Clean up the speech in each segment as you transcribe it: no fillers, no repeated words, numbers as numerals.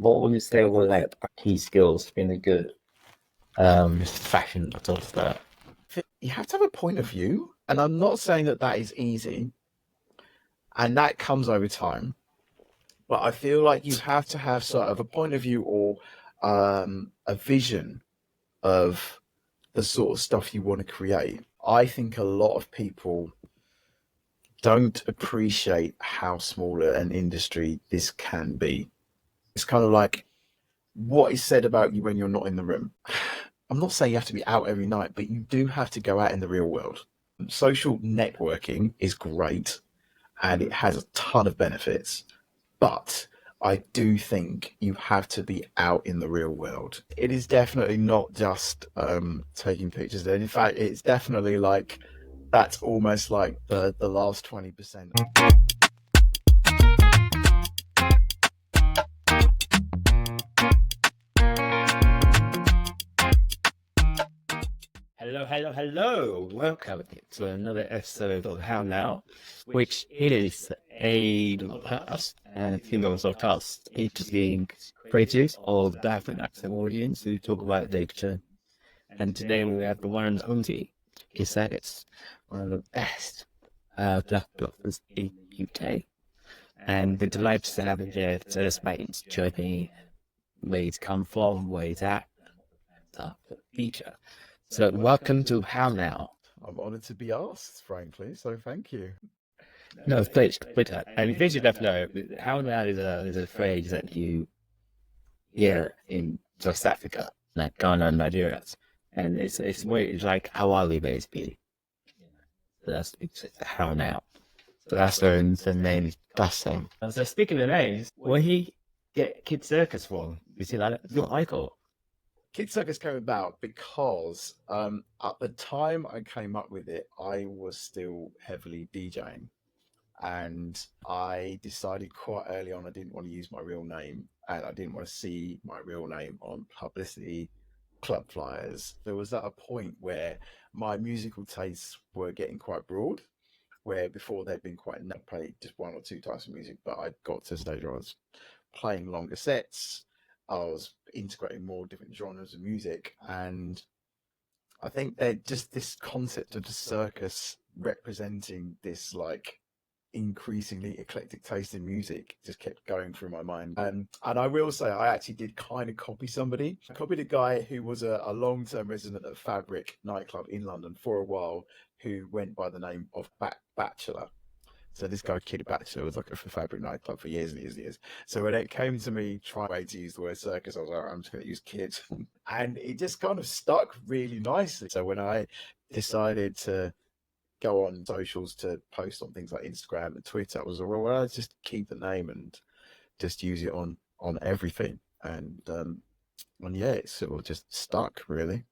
what would you say were like key skills being a good fashion photographer? You have to have a point of view, and I'm not saying that that is easy, and that comes over time. But I feel like you have to have sort of a point of view or a vision of the sort of stuff you want to create. I think a lot of people don't appreciate how small an industry this can be. It's kind of like what is said about you when you're not in the room. I'm not saying you have to be out every night, but you do have to go out in the real world. Social networking is great and it has a ton of benefits, but I do think you have to be out in the real world. It is definitely not just taking pictures. In fact, it's definitely like that's almost like the last 20%. Hello, hello, hello. Welcome to another episode of How Now, which is a podcast and female podcast interviewing creators of different accent audience who talk about literature. And today we have the one and only Kid Circus, one of the best black bloggers in the UK. And we're delighted to have him here to explain his journey, where he's come from, where he's at, and the future. So welcome to How Now. I'm honoured to be asked, frankly, so thank you. No, please, Twitter. And in case you don't know, How Now is a phrase that you hear in South Africa, like Ghana and Nigeria. And it's like how are we basically. So that's it's How Now. So that's the name that's thing. So speaking of names, where he get Kid Circus from? You see that? Your icon. Kid Circus came about because at the time I came up with it, I was still heavily DJing. And I decided quite early on I didn't want to use my real name and I didn't want to see my real name on publicity, club flyers. There was at a point where my musical tastes were getting quite broad, where before they'd been quite played just one or two types of music, but I got to a stage where I was playing longer sets. I was integrating more different genres of music, and I think that just this concept of the circus representing this like increasingly eclectic taste in music just kept going through my mind. And I will say I actually did kind of copy somebody. I copied a guy who was a long-term resident of Fabric nightclub in London for a while, who went by the name of Bachelor. So this guy, Kid Bachelor, was like a Fabric nightclub for years and years and years. So when it came to me trying to use the word circus, I was like, I'm just going to use Kid. And it just kind of stuck really nicely. So when I decided to go on socials to post on things like Instagram and Twitter, I was like, well, I'll just keep the name and just use it on everything. And yeah, it sort of just stuck really.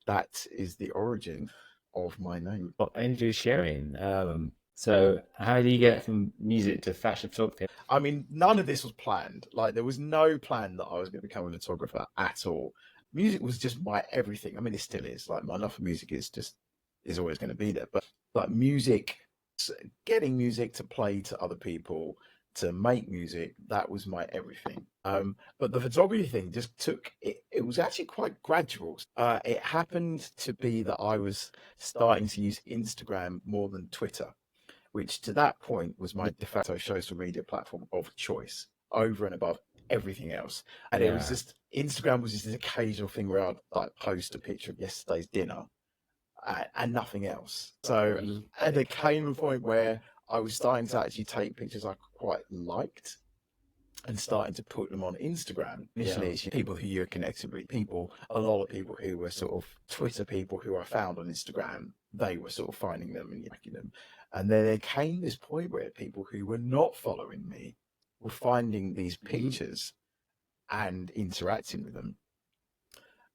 That is the origin of my name. Well, Andrew sharing. So how do you get from music to fashion photography? I mean, none of this was planned. Like, there was no plan that I was going to become a photographer at all. Music was just my everything. I mean, it still is. Like, my love for music is always going to be there. But like music, getting music to play to other people, to make music, that was my everything. But the photography thing just took it. It was actually quite gradual. It happened to be that I was starting to use Instagram more than Twitter, which to that point was my de facto social media platform of choice over and above everything else. And it was just, Instagram was just this occasional thing where I'd like post a picture of yesterday's dinner and nothing else. So, and there came a point where I was starting to actually take pictures I quite liked and starting to put them on Instagram. Initially, it's people who you're connected with, a lot of people who were sort of Twitter people who I found on Instagram, they were sort of finding them and liking them. And then there came this point where people who were not following me were finding these pictures and interacting with them.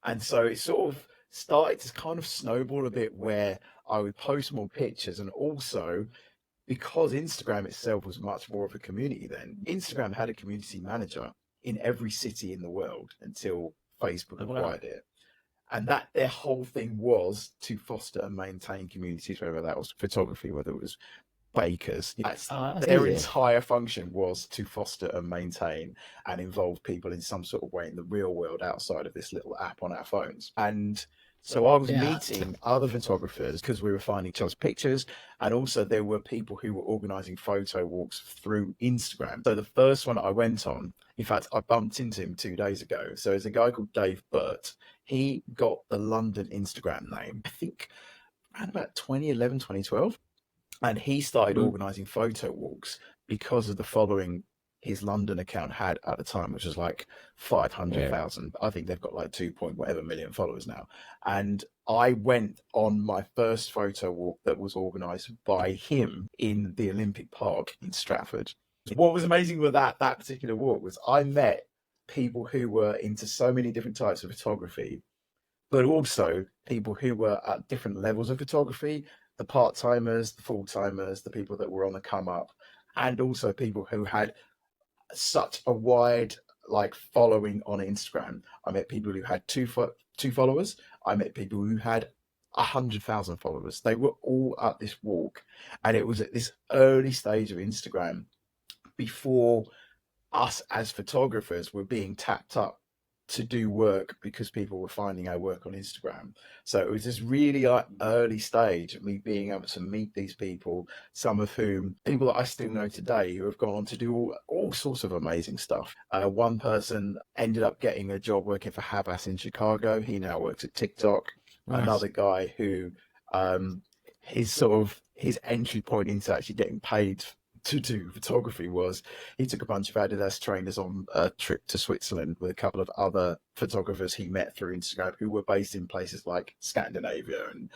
And so it sort of started to kind of snowball a bit where I would post more pictures, and also because Instagram itself was much more of a community then. Instagram had a community manager in every city in the world until Facebook acquired it. And that their whole thing was to foster and maintain communities, whether that was photography, whether it was bakers. That's Their easy. entire function was to foster and maintain and involve people in some sort of way in the real world outside of this little app on our phones. And so I was Yeah. meeting other photographers because we were finding each other's pictures. And also there were people who were organizing photo walks through Instagram. So the first one I went on, in fact, I bumped into him 2 days ago. So there's a guy called Dave Burt. He got the London Instagram name, I think around about 2011, 2012. And he started Mm. organizing photo walks because of the following his London account had at the time, which was like Yeah. 500,000. I think they've got like 2 point whatever million followers now. And I went on my first photo walk that was organized by him in the Olympic Park in Stratford. What was amazing with that particular walk was I met people who were into so many different types of photography, but also people who were at different levels of photography, the part-timers, the full-timers, the people that were on the come up, and also people who had such a wide like following on Instagram. I met people who had two followers. I met people who had 100,000 followers. They were all at this walk, and it was at this early stage of Instagram before us as photographers were being tapped up to do work because people were finding our work on Instagram. So it was this really early stage of me being able to meet these people, some of whom people that I still know today who have gone on to do all sorts of amazing stuff. One person ended up getting a job working for Havas in Chicago. He now works at TikTok. Nice. Another guy who his entry point into actually getting paid to do photography was he took a bunch of Adidas trainers on a trip to Switzerland with a couple of other photographers he met through Instagram who were based in places like Scandinavia and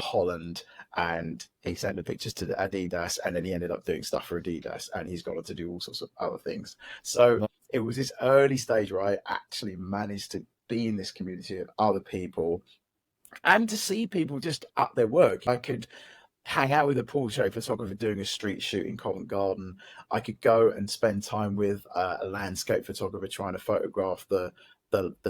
Holland, and he sent the pictures to the Adidas, and then he ended up doing stuff for Adidas, and he's gone on to do all sorts of other things. So it was this early stage where I actually managed to be in this community of other people and to see people just up their work. I could hang out with a portrait photographer doing a street shoot in Covent Garden. I could go and spend time with a landscape photographer trying to photograph the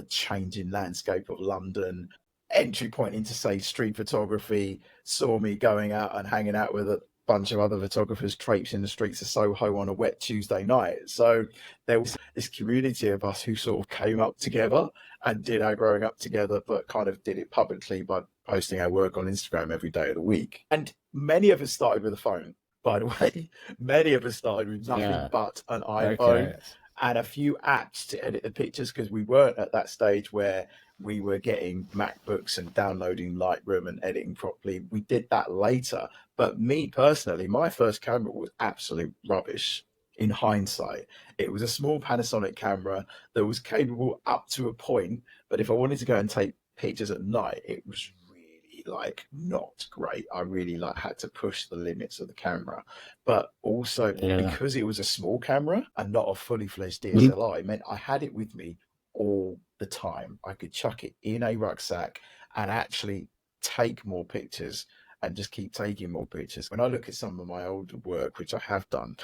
changing landscape of London. Entry point into, say, street photography, saw me going out and hanging out with a bunch of other photographers traipsing the streets of Soho on a wet Tuesday night. So there was this community of us who sort of came up together and did our growing up together, but kind of did it publicly by posting our work on Instagram every day of the week. And many of us started with a phone, by the way. Many of us started with nothing but an iPhone and a few apps to edit the pictures, because we weren't at that stage where we were getting MacBooks and downloading Lightroom and editing properly. We did that later. But me personally, my first camera was absolute rubbish in hindsight. It was a small Panasonic camera that was capable up to a point, but if I wanted to go and take pictures at night, it was really like not great. I really like had to push the limits of the camera. But also because it was a small camera and not a fully fledged DSLR, it meant I had it with me all the time. I could chuck it in a rucksack and actually take more pictures and just keep taking more pictures. When I look at some of my older work, which I have done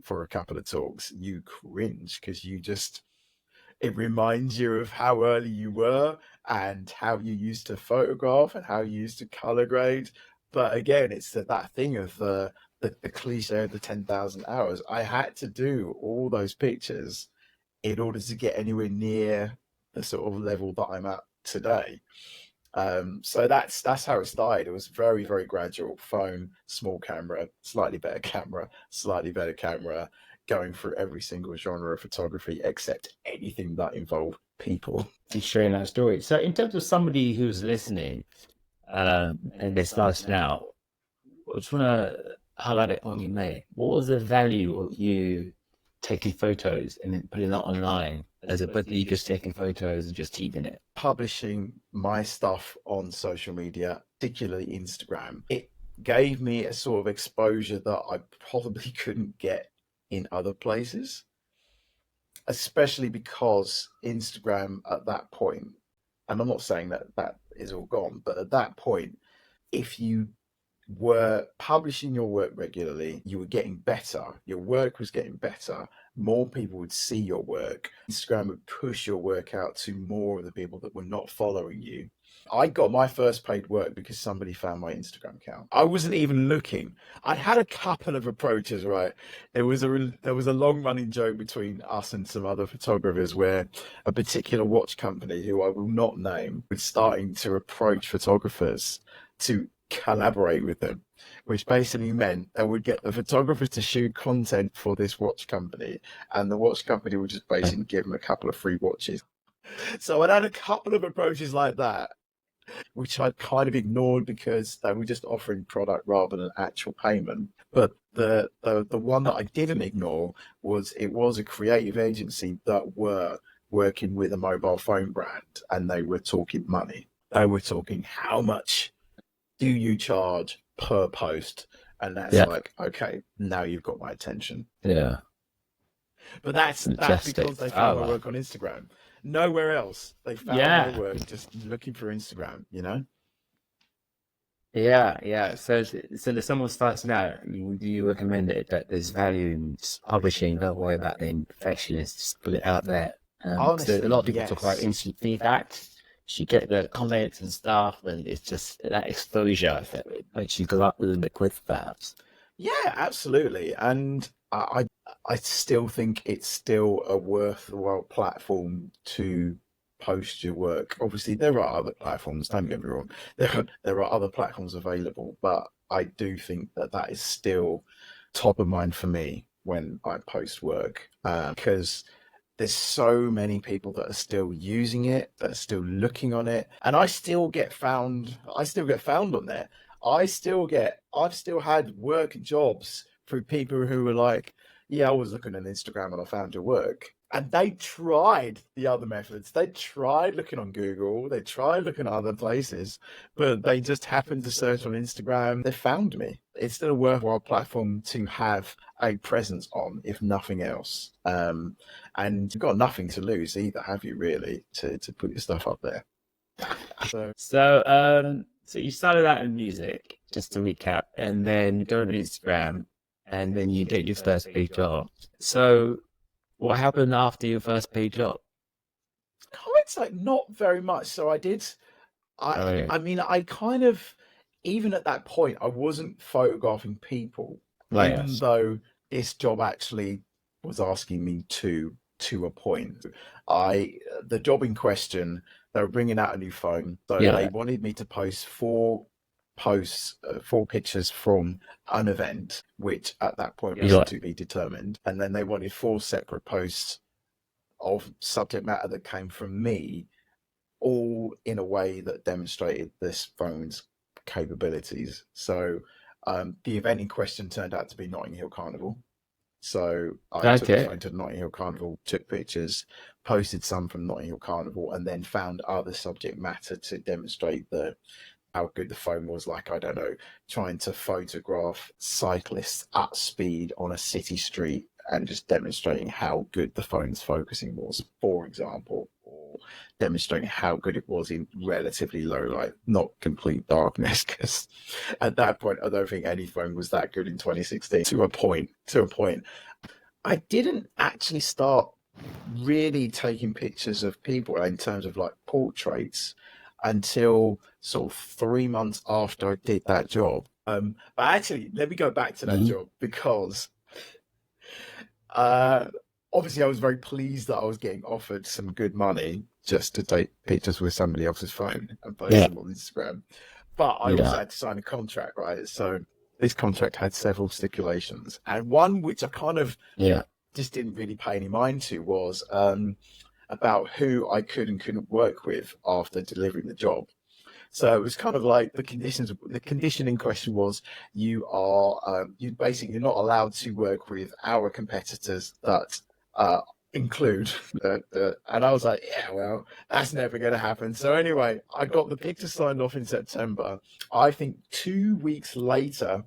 for a couple of talks, you cringe because it reminds you of how early you were and how you used to photograph and how you used to color grade. But again, it's that thing of the cliche of the 10,000 hours. I had to do all those pictures in order to get anywhere near the sort of level that I'm at today. So that's how it started. It was very, very gradual. Phone, small camera, slightly better camera, slightly better camera, going through every single genre of photography except anything that involved people. And sharing that story. So, in terms of somebody who's listening and they're starting out, I just want to highlight it on you, mate. What was the value of you taking photos and then putting that online as opposed to you just taking photos and just keeping it? Publishing my stuff on social media, particularly Instagram, it gave me a sort of exposure that I probably couldn't get in other places, especially because Instagram at that point, and I'm not saying that is all gone, but at that point, if you were publishing your work regularly, you were getting better, your work was getting better, more people would see your work. Instagram would push your work out to more of the people that were not following you. I got my first paid work because somebody found my Instagram account. I wasn't even looking. I had a couple of approaches, right? There was a long running joke between us and some other photographers where a particular watch company, who I will not name, was starting to approach photographers to collaborate with them, which basically meant they would get the photographers to shoot content for this watch company, and the watch company would just basically give them a couple of free watches. So I'd had a couple of approaches like that, which I'd kind of ignored because they were just offering product rather than actual payment. But the one that I didn't ignore was, it was a creative agency that were working with a mobile phone brand, and they were talking money. They were talking, how much do you charge per post? And that's Yeah. like, okay, now you've got my attention. Yeah. But that's Fantastic. because they found Oh, my work on Instagram. Nowhere else. They found yeah. my work just looking for Instagram, you know? Yeah, yeah. So if someone starts now, do you recommend it that there's value in just publishing? Don't worry about being perfectionist. Just put it out there. So a Honestly, lot of people talk about yes. instant feedback. You get the comments and stuff, and it's just that exposure that it makes you go up a little bit quicker, perhaps. Yeah, absolutely. And I still think it's still a worthwhile platform to post your work. Obviously, there are other platforms, don't get me wrong. There are other platforms available, but I do think that that is still top of mind for me when I post work, because there's so many people that are still using it, that are still looking on it, and I still get found. I still get found on there. I've still had work jobs through people who were like, yeah, I was looking on Instagram and I found your work. And they tried the other methods. They tried looking on Google. They tried looking at other places, but they just happened to search on Instagram. They found me. It's still a worthwhile platform to have a presence on, if nothing else. And you've got nothing to lose either, have you, really, to put your stuff up there? So So you started out in music, just to recap, and then you go on Instagram, and then you get your first big job. So what happened after your first paid job? comments, like, not very much. So I did. Oh, yeah. I mean, I kind of, even at that point, I wasn't photographing people, Right. even though this job actually was asking me to a point. The job in question, they were bringing out a new phone, so they Yeah. wanted me to post four pictures from an event, which at that point was Yeah. to be determined, and then they wanted four separate posts of subject matter that came from me, all in a way that demonstrated this phone's capabilities. So the event in question turned out to be Notting Hill Carnival. So I took the Okay. phone to Notting Hill Carnival, took pictures, posted some from Notting Hill Carnival, and then found other subject matter to demonstrate how good the phone was. Like, I don't know, trying to photograph cyclists at speed on a city street and just demonstrating how good the phone's focusing was, for example, or demonstrating how good it was in relatively low light, not complete darkness, because at that point, I don't think any phone was that good in 2016. To a point. I didn't actually start really taking pictures of people in terms of like portraits until sort of 3 months after I did that job. But actually, let me go back to that Mhm. job, because uh, obviously I was very pleased that I was getting offered some good money just to take pictures with somebody else's phone and post Yeah. them on Instagram. But I also Yeah. had to sign a contract, right? So this contract had several stipulations, and one which I kind of Yeah. just didn't really pay any mind to was about who I could and couldn't work with after delivering the job. So it was kind of like the conditions. The condition in question was, you basically, you're not allowed to work with our competitors that include and I was like, yeah, well, that's never going to happen. So anyway, I got the picture signed off in September. I think 2 weeks later,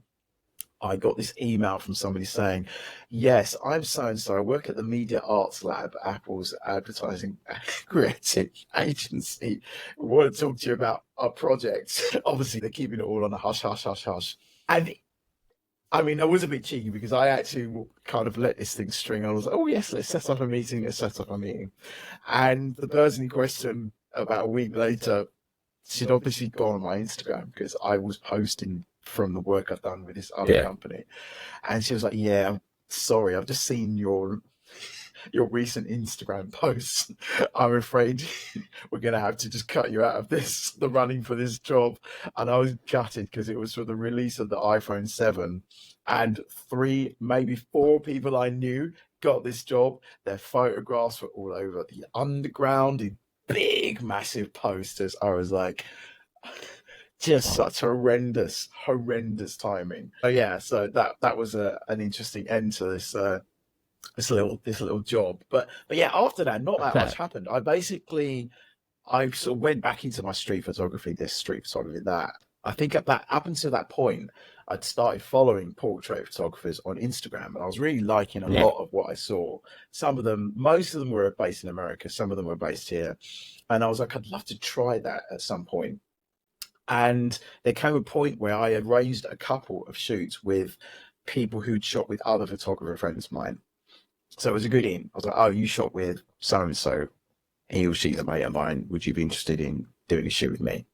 I got this email from somebody saying, yes, I'm so and so. I work at the Media Arts Lab, Apple's advertising creative agency. We want to talk to you about our project. Obviously, they're keeping it all on a hush, hush, hush, hush. And I mean, I was a bit cheeky because I actually kind of let this thing string. I was like, oh, yes, let's set up a meeting. Let's set up a meeting. And the person in question, about a week later, she'd obviously gone on my Instagram because I was posting from the work I've done with this other Yeah. company. And she was like, yeah, I'm sorry, I've just seen your recent Instagram posts. I'm afraid we're going to have to just cut you out of the running for this job. And I was gutted because it was for the release of the iPhone 7. And 3, maybe 4 people I knew got this job. Their photographs were all over the underground in big, massive posters. I was like, just such horrendous timing. Oh yeah, so that was an interesting end to this little job. But yeah, after that, not that much Fair. happened. I sort of went back into my street photography, this street photography, that. I think up until that point, I'd started following portrait photographers on Instagram, and I was really liking a Yeah. lot of what I saw. Some of them, most of them were based in America, some of them were based here, and I was like, I'd love to try that at some point. And there came a point where I arranged a couple of shoots with people who'd shot with other photographer friends of mine. So it was a good in. I was like, oh, you shot with so and so. He or she's a mate of mine. Would you be interested in doing a shoot with me?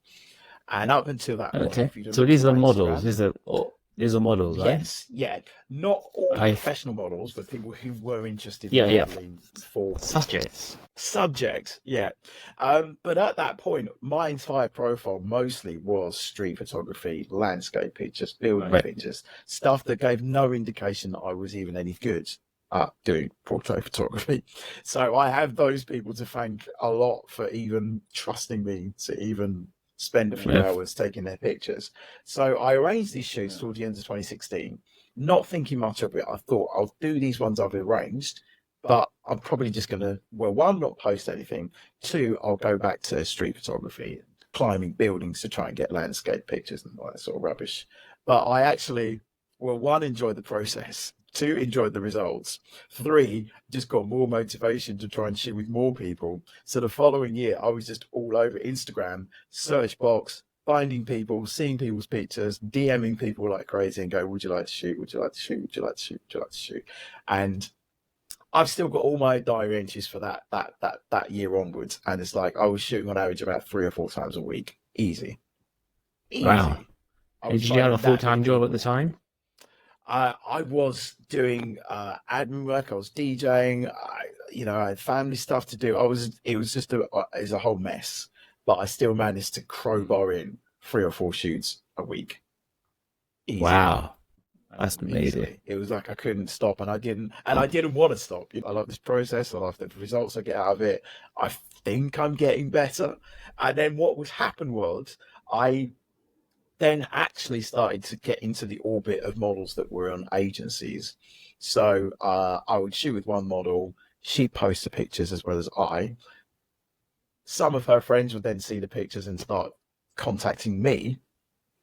And up until that point, Okay. if you'd have So looked these at are my models. Instagram, These are models, right? yes, yeah, not all I professional models, but people who were interested in Yeah, yeah. modeling for Subjects. subject. Yeah. But at that point, my entire profile mostly was street photography, landscape pictures, building Right. pictures, stuff that gave no indication that I was even any good at doing portrait photography. So I have those people to thank a lot for even trusting me to even spend a few Yeah. hours taking their pictures. So I arranged these shoots towards the end of 2016, not thinking much of it. I thought I'll do these ones I've arranged, but I'm probably just going to, well, one, not post anything. Two, I'll go back to street photography, climbing buildings to try and get landscape pictures and all that sort of rubbish. But I actually, well, one, enjoyed the process. Two, enjoyed the results. Three, just got more motivation to try and shoot with more people. So the following year, I was just all over Instagram, search box, finding people, seeing people's pictures, DMing people like crazy and go, would you like to shoot? Would you like to shoot? Would you like to shoot? Would you like to shoot? And I've still got all my diary entries for that year onwards, and it's like I was shooting on average about 3 or 4 times a week, easy, Wow. easy. I And was did you have a finding that full-time many job at people. the time? I was doing admin work. I was DJing. I had family stuff to do. It was just a whole mess, but I still managed to crowbar in 3 or 4 shoots a week, easy. Wow. That's amazing. Easily. It was like I couldn't stop, and I didn't want to stop. I love this process. I love the results I get out of it. I think I'm getting better. And then what would happen was I then actually started to get into the orbit of models that were on agencies. So I would shoot with one model. She'd post the pictures as well as I. Some of her friends would then see the pictures and start contacting me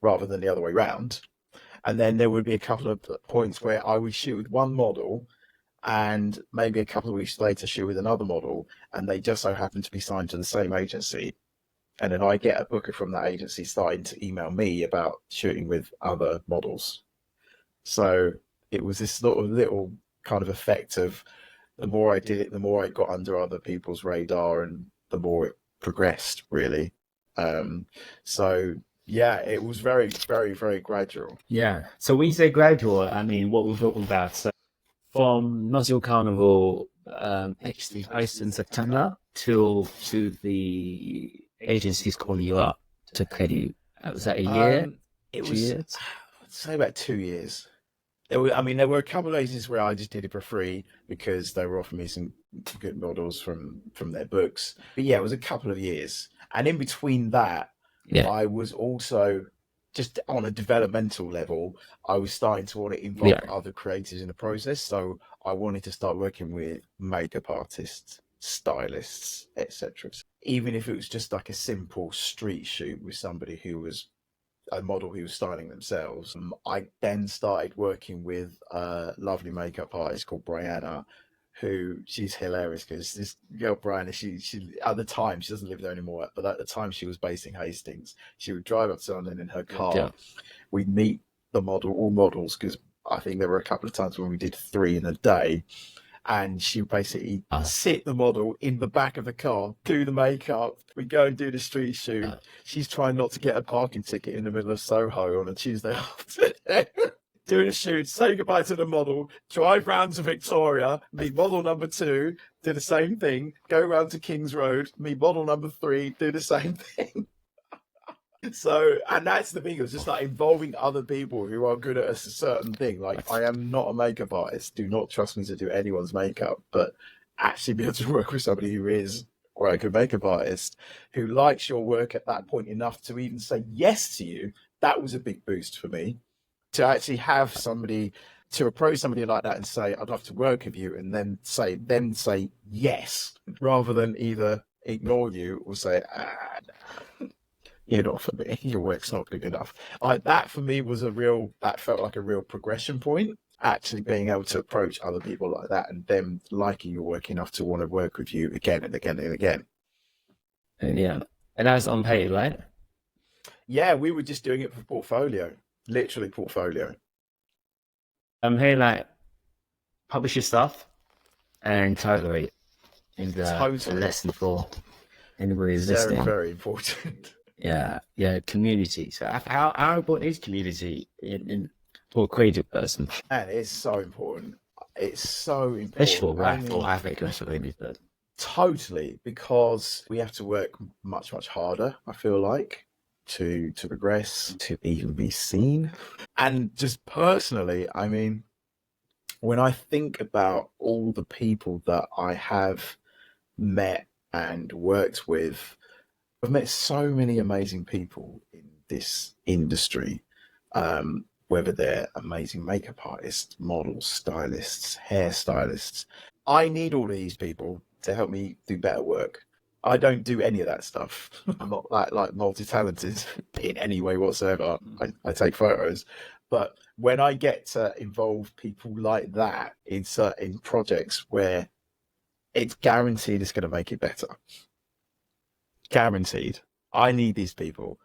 rather than the other way around. And then there would be a couple of points where I would shoot with one model and maybe a couple of weeks later shoot with another model, and they just so happen to be signed to the same agency. And then I get a booker from that agency starting to email me about shooting with other models. So it was this sort of little kind of effect of the more I did it, the more I got under other people's radar and the more it progressed, really. Um, so yeah, it was very, very, very gradual. Yeah. So we say gradual. I mean, what we're talking about. So from Nottingham Carnival, actually placed in September till to the agencies calling you up to pay you. Was that a year? It 2 years? I'd say about 2 years. There were a couple of agencies where I just did it for free because they were offering me some good models from their books. But yeah, it was a couple of years, and in between that, Yeah. I was also just on a developmental level. I was starting to want to involve Yeah. other creators in the process, so I wanted to start working with makeup artists, stylists, etc. Even if it was just like a simple street shoot with somebody who was a model who was styling themselves. I then started working with a lovely makeup artist called Brianna, who she's hilarious because this girl Brianna, she at the time she doesn't live there anymore, but at the time she was based in Hastings. She would drive up to London in her car. Yeah. We'd meet the model, all models, because I think there were a couple of times when we did 3 in a day, and she would basically sit the model in the back of the car, do the makeup. We go and do the street shoot. She's trying not to get a parking ticket in the middle of Soho on a Tuesday afternoon. Doing a shoot, say goodbye to the model, drive round to Victoria, meet model number 2, do the same thing, go round to King's Road, meet model number 3, do the same thing. So, and that's the thing, it was just like involving other people who are good at a certain thing. Like, I am not a makeup artist. Do not trust me to do anyone's makeup, but actually be able to work with somebody who is or a good makeup artist who likes your work at that point enough to even say yes to you. That was a big boost for me. To actually have somebody, to approach somebody like that and say, I'd love to work with you, and then say yes, rather than either ignore you or say, no, you're not for me, your work's not good enough. That for me was that felt like a real progression point, actually being able to approach other people like that and them liking your work enough to want to work with you again and again and again. Yeah. And that's unpaid, right? Yeah, we were just doing it for portfolio. Literally portfolio. Here, like, publish your stuff and collaborate in the lesson for anybody who's listening. Very, very important. Yeah, community. So how important is community for a creative person? And it's so important. It's so important. Especially for African. Totally, because we have to work much, much harder, I feel like, to progress, to even be seen. And just personally, I mean, when I think about all the people that I have met and worked with, I've met so many amazing people in this industry, whether they're amazing makeup artists, models, stylists, hairstylists. I need all of these people to help me do better work. I don't do any of that stuff. I'm not like multi-talented in any way whatsoever. I take photos. But when I get to involve people like that in certain projects where it's guaranteed it's going to make it better. Guaranteed. I need these people.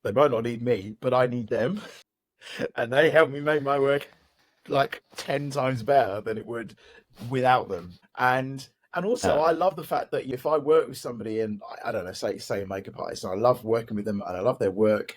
They might not need me, but I need them. And they help me make my work like 10 times better than it would without them. And also, I love the fact that if I work with somebody and I don't know, say a makeup artist, and I love working with them and I love their work,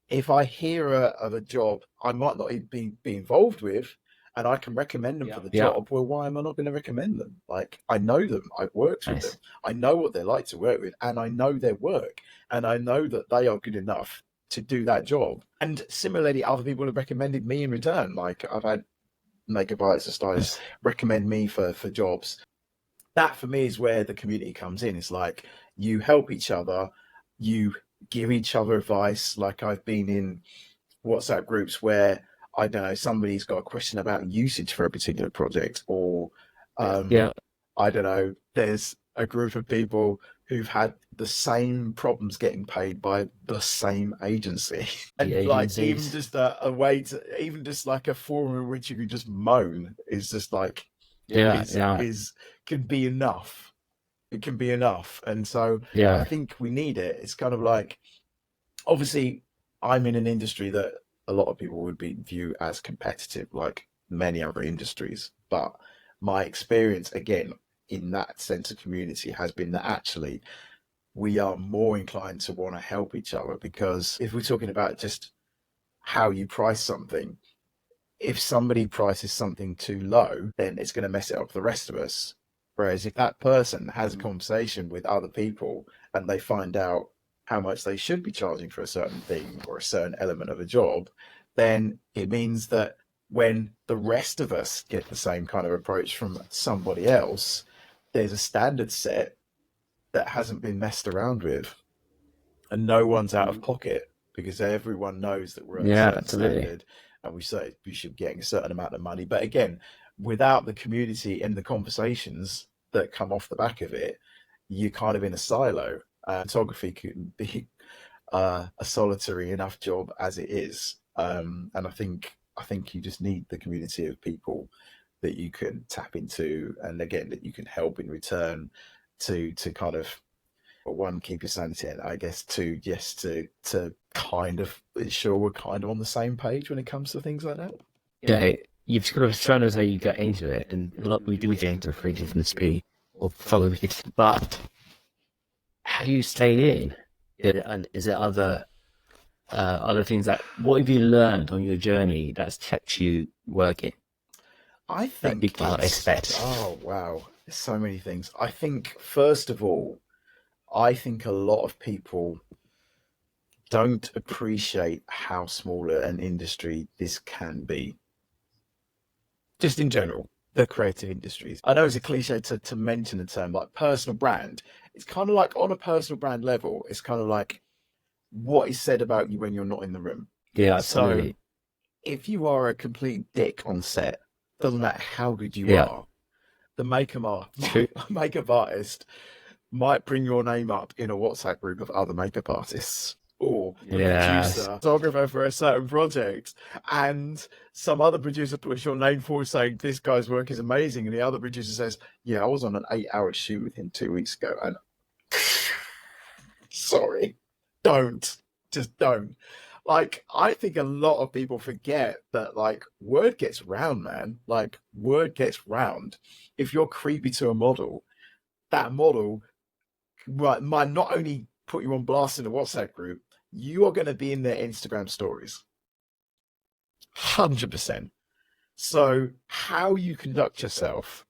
if I hear of a job I might not even be involved with, and I can recommend them for the job, well, why am I not going to recommend them? Like, I know them, I've worked with them, I know what they're like to work with, and I know their work, and I know that they are good enough to do that job. And similarly, other people have recommended me in return. Like, I've had makeup artists and stylists recommend me for jobs. That for me is where the community comes in. It's like you help each other, you give each other advice. Like, I've been in WhatsApp groups where, I don't know, somebody's got a question about usage for a particular project, or I don't know, there's a group of people who've had the same problems getting paid by the same agency. And like, even just a way to, even just like a forum in which you can just moan is just like, can be enough. It can be enough. And so I think we need it. It's kind of like, obviously I'm in an industry that a lot of people would view as competitive, like many other industries. But my experience, again, in that sense of community has been that actually we are more inclined to want to help each other, because if we're talking about just how you price something, if somebody prices something too low, then it's going to mess it up for the rest of us. Whereas if that person has a conversation with other people and they find out how much they should be charging for a certain thing or a certain element of a job, then it means that when the rest of us get the same kind of approach from somebody else, there's a standard set that hasn't been messed around with, and no one's out of pocket, because everyone knows that we're at a certain standard, and we say we should be getting a certain amount of money. But again, without the community and the conversations that come off the back of it, you're kind of in a silo. Photography can be a solitary enough job as it is, and I think you just need the community of people that you can tap into, and again that you can help in return to kind of, one, keep your sanity, and I guess two, just to kind of ensure we're kind of on the same page when it comes to things like that. Yeah, you've sort of shown us how you get into it, and a lot we do get into creative and speed or follow it, but how do you stay in? And is there other things that what have you learned on your journey that's kept you working? I That think people expect. oh wow, there's so many things. I think first of all, I think a lot of people don't appreciate how small an industry this can be. Just in general, the creative industries. I know it's a cliche to mention the term like personal brand. It's kind of like on a personal brand level, it's kind of like what is said about you when you're not in the room. Yeah, So absolutely. if you are a complete dick on set, doesn't matter how good you Yeah, are, the true. makeup artist might bring your name up in a WhatsApp group of other makeup artists or the Yes, producer, photographer for a certain project, and some other producer puts your name forward saying this guy's work is amazing, and the other producer says, "Yeah, I was on an 8-hour shoot with him 2 weeks ago," and sorry, don't, just don't. Like, I think a lot of people forget that, like, word gets round, man. Like, word gets round. If you're creepy to a model, that model might not only put you on blast in a WhatsApp group, you are going to be in their Instagram stories. 100%. So, how you conduct yourself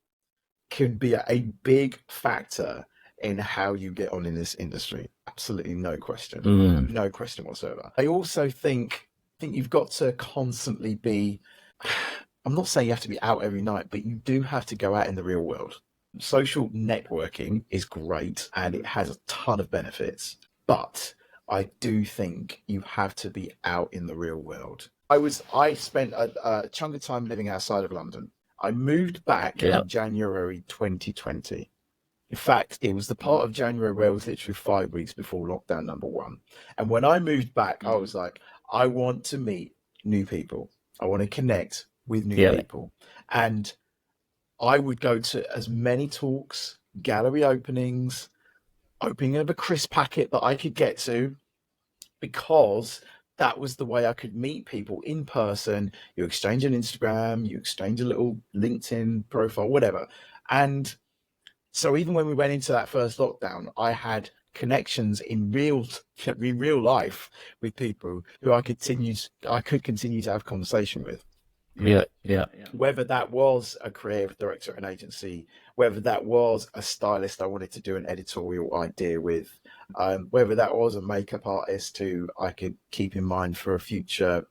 can be a big factor in how you get on in this industry. Absolutely no question. mm, No question whatsoever. I also think you've got to constantly be I'm not saying you have to be out every night, but you do have to go out in the real world. Social networking is great and it has a ton of benefits, but I do think you have to be out in the real world. I spent a chunk of time living outside of London. I moved back yeah, in January 2020. In fact, it was the part of January where it was literally 5 weeks before lockdown number one. And when I moved back, I was like, I want to meet new people. I want to connect with new yeah, people. And I would go to as many talks, gallery openings, opening of a crisp packet that I could get to, because that was the way I could meet people in person. You exchange an Instagram, you exchange a little LinkedIn profile, whatever. And so even when we went into that first lockdown, I had connections in real life with people who I could continue to have conversation with. yeah, yeah, Whether that was a creative director at an agency, whether that was a stylist I wanted to do an editorial idea with, whether that was a makeup artist who I could keep in mind for a future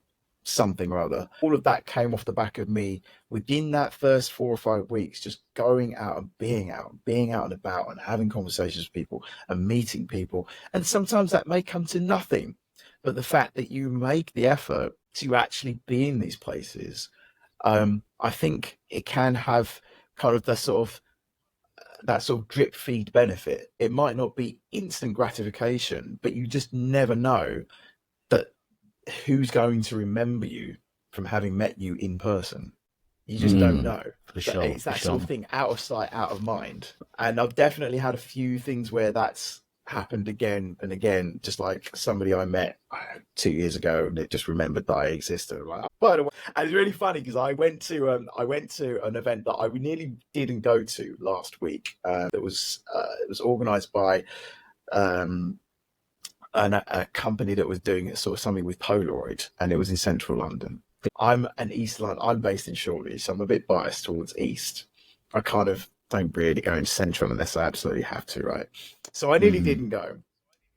something or other. All of that came off the back of me within that first 4 or 5 weeks, just going out and being out and about and having conversations with people and meeting people. And sometimes that may come to nothing, but the fact that you make the effort to actually be in these places, I think it can have kind of that sort of drip feed benefit. It might not be instant gratification, but you just never know that who's going to remember you from having met you in person. You just don't know. for But sure, it's for that sort sure. of thing, out of sight, out of mind. And I've definitely had a few things where that's happened again and again, just like somebody I met 2 years ago and it just remembered that I existed. I'm like, by the way, and it's really funny because I went to an event that I nearly didn't go to last week. It was organised by um, a company that was doing sort of something with Polaroid, and it was in central London. I'm based in Shoreditch, so I'm a bit biased towards East. I kind of don't really go in central unless I absolutely have to, right? So I nearly Mm, didn't go,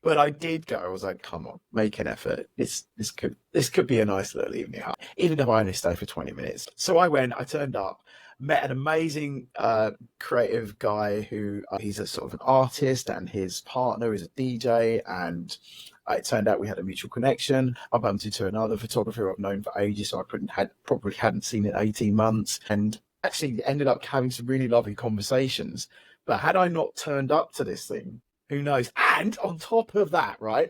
but I did go. I was like, come on, make an effort. This could be a nice little evening, even if I only stay for 20 minutes. So I went, I turned up, met an amazing creative guy who he's a sort of an artist, and his partner is a DJ, and it turned out we had a mutual connection. I bumped into another photographer I've known for ages, so probably hadn't seen in 18 months, and actually ended up having some really lovely conversations. But had I not turned up to this thing, who knows? And on top of that, right?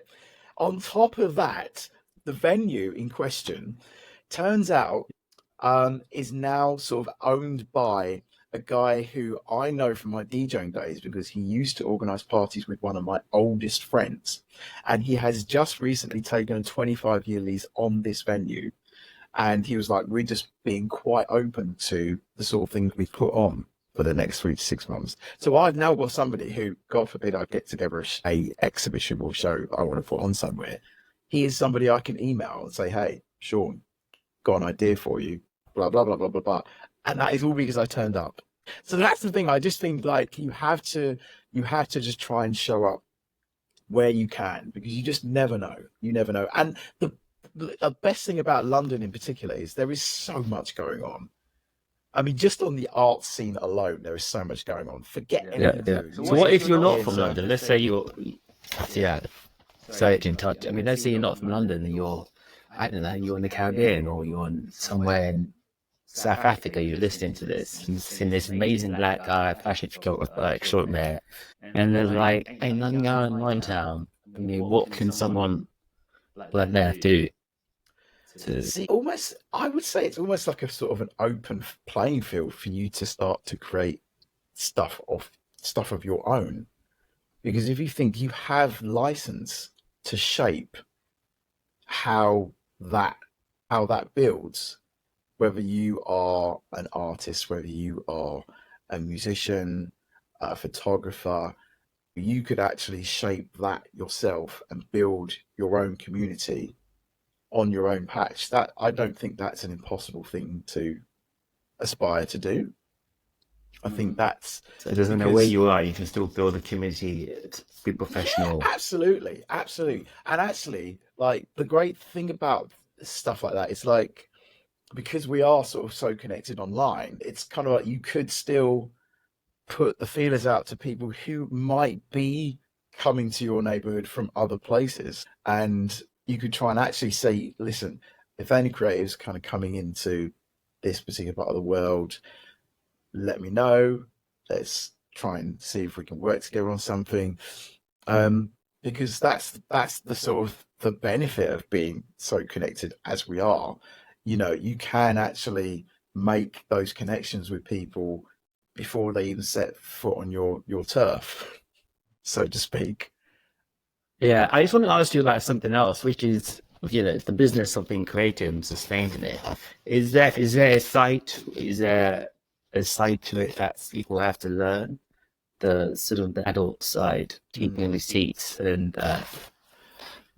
On top of that, the venue in question turns out is now sort of owned by a guy who I know from my DJing days because he used to organize parties with one of my oldest friends. And he has just recently taken a 25-year lease on this venue. And he was like, we're just being quite open to the sort of things we put on for the next 3 to 6 months. So I've now got somebody who, God forbid, I get together a exhibition or show I want to put on somewhere. He is somebody I can email and say, hey, Sean, got an idea for you, blah, blah, blah, blah, blah, blah. And that is all because I turned up. So that's the thing. I just think like you have to just try and show up where you can, because you just never know. You never know. And the best thing about London in particular is there is so much going on. I mean, just on the art scene alone, there is so much going on. Forget anything. Yeah. So what if you're not from London? Let's say you're, yeah, so it's in touch. I mean, let's say you're not from London and you're, I don't know, you're in the Caribbean or you're somewhere in South Africa, you're listening to this, you've seen this amazing black guy, fashion photographer extraordinaire, and there's like, ain't nothing going on in town. I mean, what can someone like that do? See, almost, I would say it's almost like a sort of an open playing field for you to start to create stuff of your own. Because if you think you have license to shape how that builds, whether you are an artist, whether you are a musician, a photographer, you could actually shape that yourself and build your own community on your own patch. That, I don't think that's an impossible thing to aspire to do. I think that's, so it doesn't know where you are, you can still build a community, be professional. Yeah, absolutely. And actually, like, the great thing about stuff like that is, like, because we are sort of so connected online, it's kind of like you could still put the feelers out to people who might be coming to your neighborhood from other places, and you could try and actually say, listen, if any creatives kind of coming into this particular part of the world, let me know. Let's try and see if we can work together on something. Because that's the sort of the benefit of being so connected as we are. You know, you can actually make those connections with people before they even set foot on your turf, so to speak. Yeah, I just want to ask you about something else, which is, you know, the business of being creative and sustaining it. Is there a site? Is there a side to it that people have to learn? The sort of the adult side, keeping receipts, and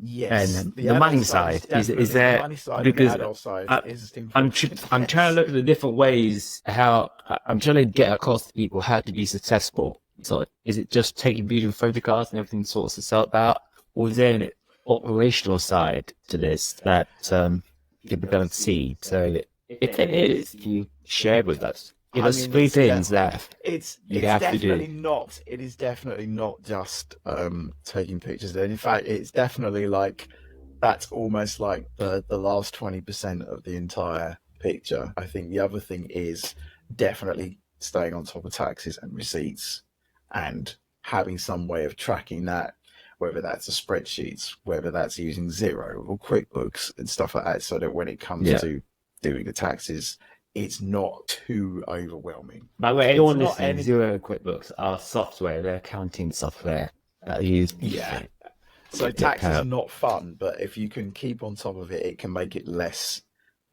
Yes, the money side. Is there, the money side, because and the adult side is I'm important. trying to look at the different ways how I'm trying to get across to people how to be successful. So is it just taking beautiful photographs and everything sorts itself out, or is there an operational side to this that people don't see? So if there is, you share with us. Give us three things that you have to do. It is definitely not just taking pictures. And in fact, it's definitely like, that's almost like the last 20% of the entire picture. I think the other thing is definitely staying on top of taxes and receipts and having some way of tracking that, whether that's a spreadsheets, whether that's using Zero or QuickBooks and stuff like that, so that when it comes to doing the taxes, it's not too overwhelming. By the way, anyone listening, Zero QuickBooks are software, they're accounting software that you use. Yeah. So tax is not fun, but if you can keep on top of it, it can make it less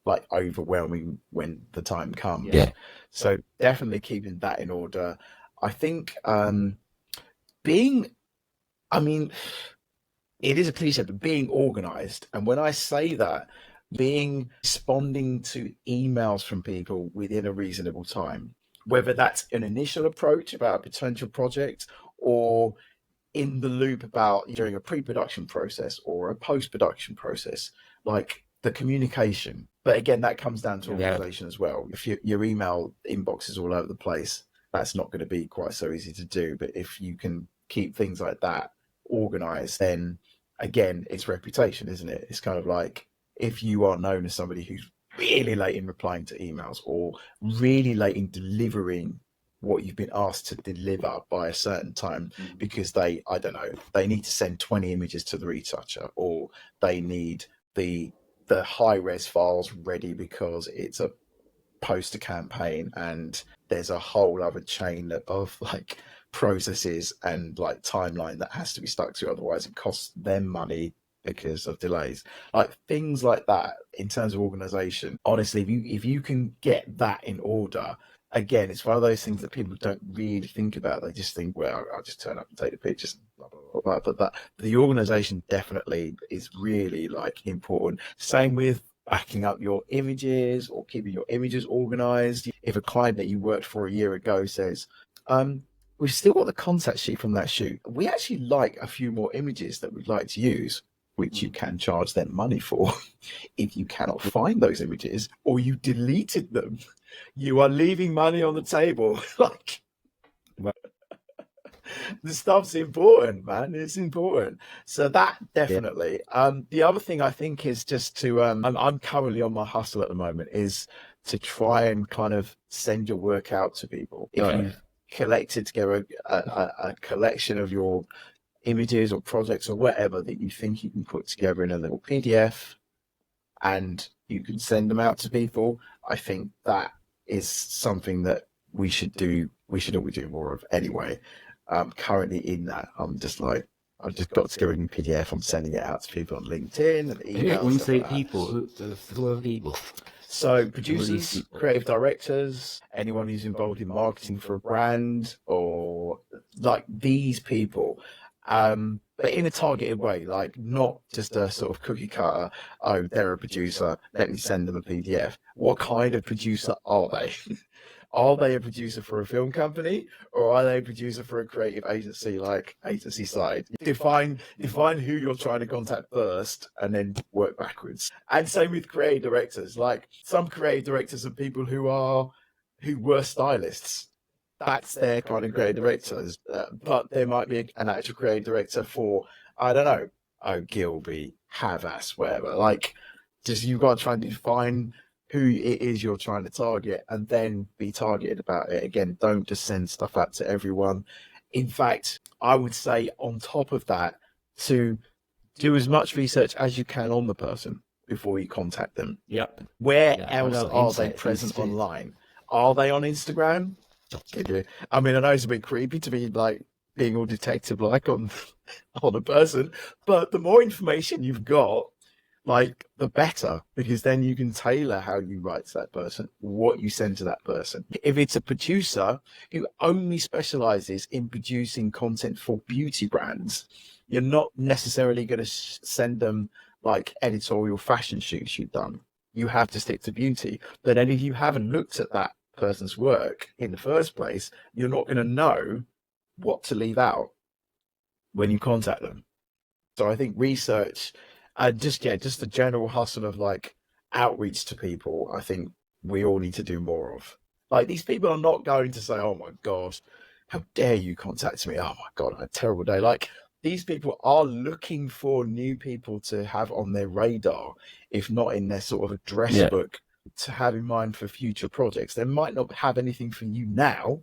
like overwhelming when the time comes. Yeah. So definitely keeping that in order. I think it is a cliche, but being organized. And when I say that, responding to emails from people within a reasonable time, whether that's an initial approach about a potential project or in the loop about during a pre-production process or a post-production process, like the communication. But again, that comes down to organization as well. If your email inbox is all over the place, that's not going to be quite so easy to do. But if you can keep things like that organized, then again, it's reputation, isn't it? It's kind of like, if you are known as somebody who's really late in replying to emails or really late in delivering what you've been asked to deliver by a certain time, because they need to send 20 images to the retoucher, or they need the high res files ready because it's a poster campaign and there's a whole other chain of like processes and like timeline that has to be stuck to, otherwise it costs them money because of delays. Like things like that in terms of organization. Honestly, if you can get that in order, again, it's one of those things that people don't really think about. They just think, well, I'll just turn up and take the pictures and blah blah blah. But that the organization definitely is really like important. Same with backing up your images or keeping your images organized. If a client that you worked for a year ago says, we've still got the contact sheet from that shoot, we actually like a few more images that we'd like to use, which you can charge them money for. If you cannot find those images or you deleted them, you are leaving money on the table. Like, the stuff's important, man. It's important. So that definitely. The other thing I think is just to I'm currently on my hustle at the moment, is to try and kind of send your work out to people. If you've collected together a collection of your images or projects or whatever that you think you can put together in a little PDF and you can send them out to people, I think that is something that we should do. We should always do more of anyway. Currently in that, I'm just like, I've just got together in PDF. I'm sending it out to people on LinkedIn and emails. When you say people, who are people? So producers, creative directors, anyone who's involved in marketing for a brand, or like these people, but in a targeted way, like not just a sort of cookie cutter, oh, they're a producer, let me send them a PDF. What kind of producer are they? Are they a producer for a film company, or are they a producer for a creative agency, like Agency Side? Define who you're trying to contact first and then work backwards. And same with creative directors. Like some creative directors are people who were stylists. That's their kind of creative directors. But there might be an actual creative director for, I don't know, Gilby, Havas, whatever. Like, just you've got to try and define who it is you're trying to target and then be targeted about it. Again, don't just send stuff out to everyone. In fact, I would say on top of that, to do as much research as you can on the person before you contact them. Yep. Where else are they present online? Are they on Instagram? I mean, I know it's a bit creepy to be like being all detective like on a person, but the more information you've got, like, the better, because then you can tailor how you write to that person, what you send to that person. If it's a producer who only specializes in producing content for beauty brands, you're not necessarily going to send them like editorial fashion shoots you've done. You have to stick to beauty. But then if you haven't looked at that person's work in the first place, you're not going to know what to leave out when you contact them. So I think research, just the general hustle of like outreach to people, I think we all need to do more of. Like, these people are not going to say, oh my God, how dare you contact me? Oh my God, I had a terrible day. Like, these people are looking for new people to have on their radar, if not in their sort of address book, to have in mind for future projects. They might not have anything for you now,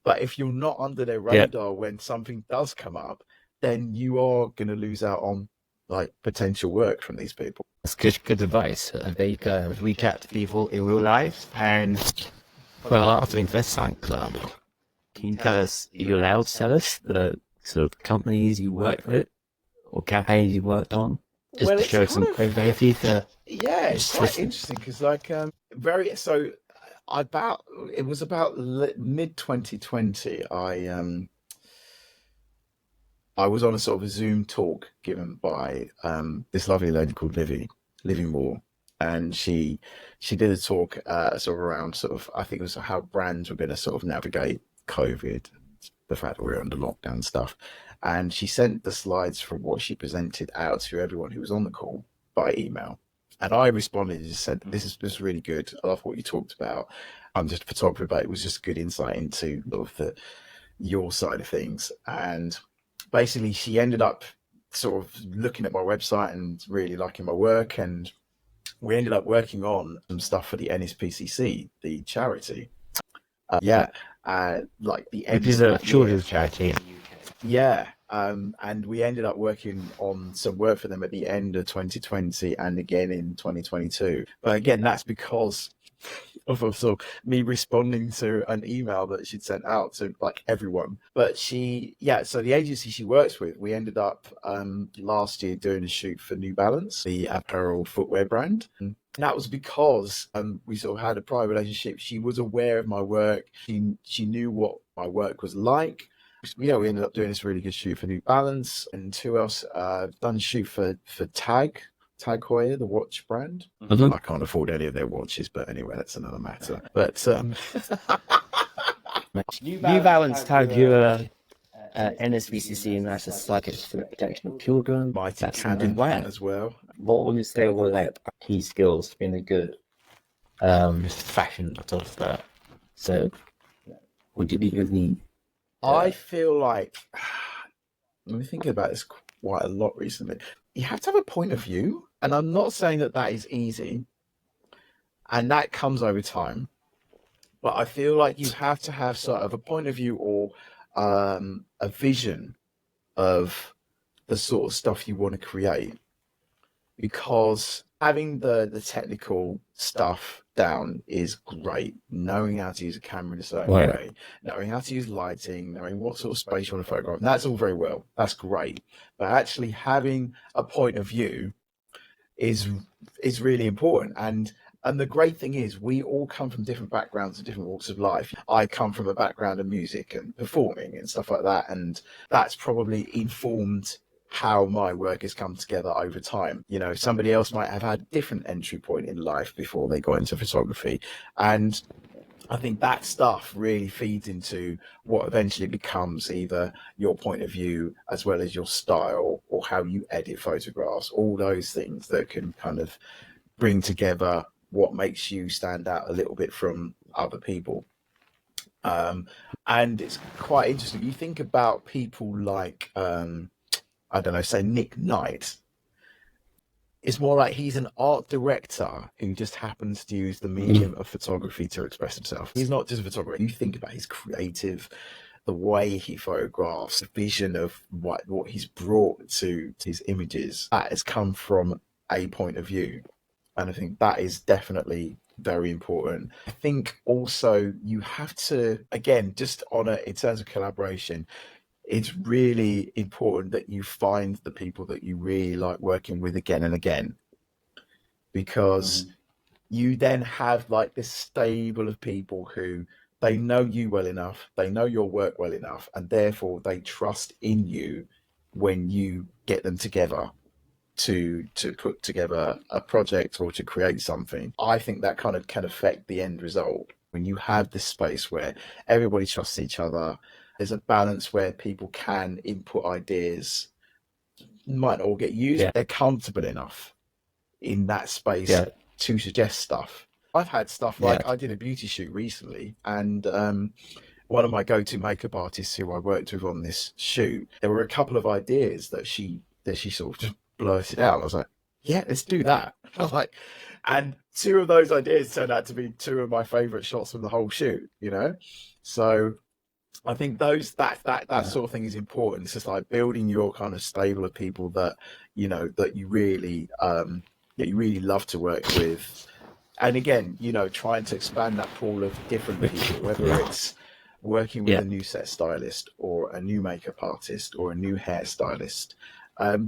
but if you're not under their radar when something does come up, then you are going to lose out on like potential work from these people. That's good advice. They can reach out to people in real life. And well, after Investment Club, can you tell us, are you allowed to tell us the sort of companies you worked with or campaigns you worked on? Just to show some credibility to... Yeah, it's quite interesting because like it was about mid 2020. I was on a sort of a Zoom talk given by this lovely lady called Livy Moore, and she did a talk sort of around sort of, I think it was how brands were going to sort of navigate COVID, the fact that we were under lockdown stuff, and she sent the slides from what she presented out to everyone who was on the call by email, and I responded and just said, this is really good. I love what you talked about. I'm just a photographer, but it was just a good insight into sort of your side of things. And basically, she ended up sort of looking at my website and really liking my work, and we ended up working on some stuff for the NSPCC, the charity. Like the end. It is a children's charity. Yeah, and we ended up working on some work for them at the end of 2020 and again in 2022. But again, that's because of sort of me responding to an email that she'd sent out to like everyone. But so the agency she works with, we ended up last year doing a shoot for New Balance, the apparel footwear brand. And that was because we sort of had a prior relationship. She was aware of my work. She knew what my work was like. We ended up doing this really good shoot for New Balance. And who else? Done a shoot for Tag Heuer, the watch brand. Mhm. I can't afford any of their watches, but anyway, that's another matter. But New Balance Tag Heuer, NSVCC, and that's just like for the protection of children. Mighty That's a good Cannon way. as well. What would you say were like key skills being a good fashion photographer? So, would you be really? I feel like I've been thinking about this quite a lot recently. You have to have a point of view, and I'm not saying that is easy, and that comes over time. But I feel like you have to have sort of a point of view or a vision of the sort of stuff you want to create, because having the technical stuff down is great. Knowing how to use a camera in a certain way, knowing how to use lighting, knowing what sort of space you want to photograph, that's all very well. That's great. But actually having a point of view is really important. And the great thing is we all come from different backgrounds and different walks of life. I come from a background of music and performing and stuff like that. And that's probably informed how my work has come together over time. Somebody else might have had a different entry point in life before they got into photography. And I think that stuff really feeds into what eventually becomes either your point of view as well as your style or how you edit photographs, all those things that can kind of bring together what makes you stand out a little bit from other people. And it's quite interesting. You think about people like, I don't know, say Nick Knight. It's more like he's an art director who just happens to use the medium of photography to express himself. He's not just a photographer. You think about his creative, the way he photographs, the vision of what he's brought to his images. That has come from a point of view. And I think that is definitely very important. I think also you have to, again, just in terms of collaboration, it's really important that you find the people that you really like working with again and again, because you then have like this stable of people who they know you well enough, they know your work well enough, and therefore they trust in you when you get them together to put together a project or to create something. I think that kind of can affect the end result. When you have this space where everybody trusts each other, there's a balance where people can input ideas, might not all get used. They're comfortable enough in that space to suggest stuff. I've had stuff like I did a beauty shoot recently, and one of my go-to makeup artists who I worked with on this shoot, there were a couple of ideas that she sort of just blurted out. I was like, yeah, let's do that. I was like, and two of those ideas turned out to be two of my favorite shots from the whole shoot, So I think that sort of thing is important. It's just like building your kind of stable of people that, that you really love to work with. And again, trying to expand that pool of different people, whether it's working with a new set stylist or a new makeup artist or a new hairstylist.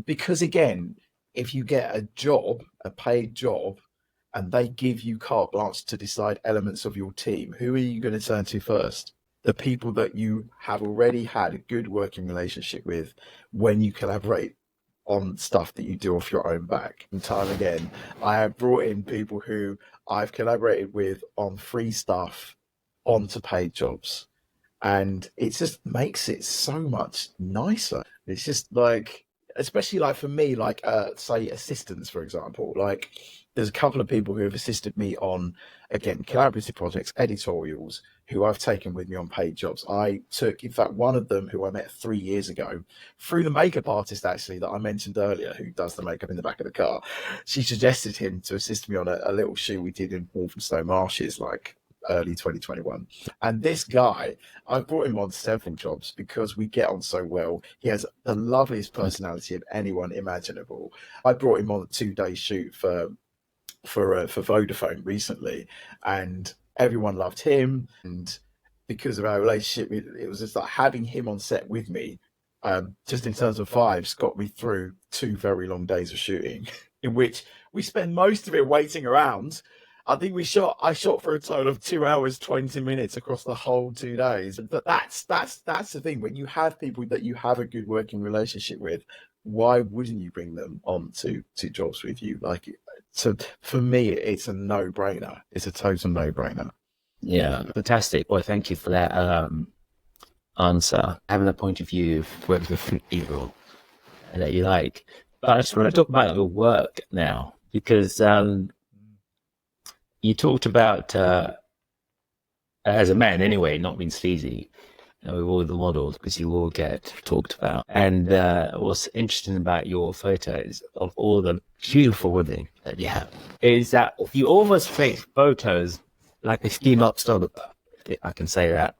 Because again, if you get a paid job, and they give you carte blanche to decide elements of your team, who are you going to turn to first? The people that you have already had a good working relationship with when you collaborate on stuff that you do off your own back. And time again, I have brought in people who I've collaborated with on free stuff onto paid jobs. And it just makes it so much nicer. It's just like, especially like for me, like say assistants, for example, like there's a couple of people who have assisted me on, again, collaborative projects, editorials, who I've taken with me on paid jobs. I took, in fact, one of them who I met 3 years ago through the makeup artist, actually, that I mentioned earlier, who does the makeup in the back of the car. She suggested him to assist me on a little shoot we did in Walthamstow Marshes, like early 2021. And this guy, I brought him on several jobs because we get on so well. He has the loveliest personality of anyone imaginable. I brought him on a 2-day shoot for for Vodafone recently, and everyone loved him. And because of our relationship, it was just like having him on set with me. Just in terms of vibes, got me through 2 very long days of shooting, in which we spent most of it waiting around. I think I shot for a total of 2 hours, 20 minutes across the whole 2 days. But that's the thing. When you have people that you have a good working relationship with, why wouldn't you bring them on to jobs with you? Like, so for me, it's a no-brainer. It's a total no-brainer. Yeah, fantastic. Well, thank you for that answer. Having a point of view of working with people that you like. But I just want to talk about your work now, because you talked about, as a man anyway, not being sleazy, with all the models, because you all get talked about. And what's interesting about your photos of all the beautiful women that you have is that you almost take photos like a scheme up photographer. I can say that.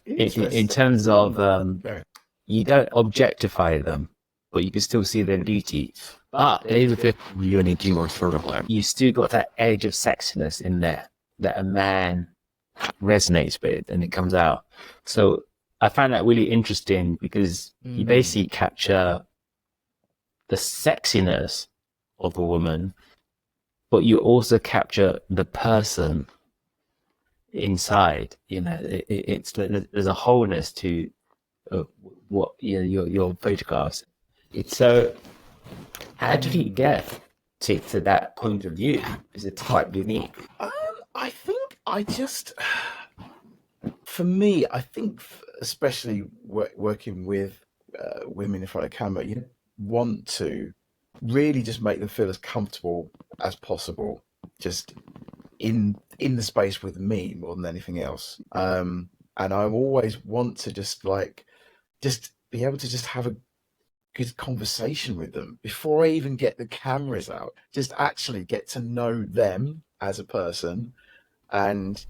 In terms of, you don't objectify them, but you can still see their beauty. But even if you only do one photograph, you still got that edge of sexiness in there that a man resonates with, and it comes out. So I find that really interesting, because you basically capture the sexiness of a woman, but you also capture the person inside. You know, there's a wholeness to what your photographs. It's so. How did you get to that point of view? Is it quite unique? I think for me, I think especially working with women in front of camera, you want to really just make them feel as comfortable as possible, just in the space with me more than anything else. And I always want to just be able to just have a good conversation with them before I even get the cameras out. Just actually get to know them as a person, and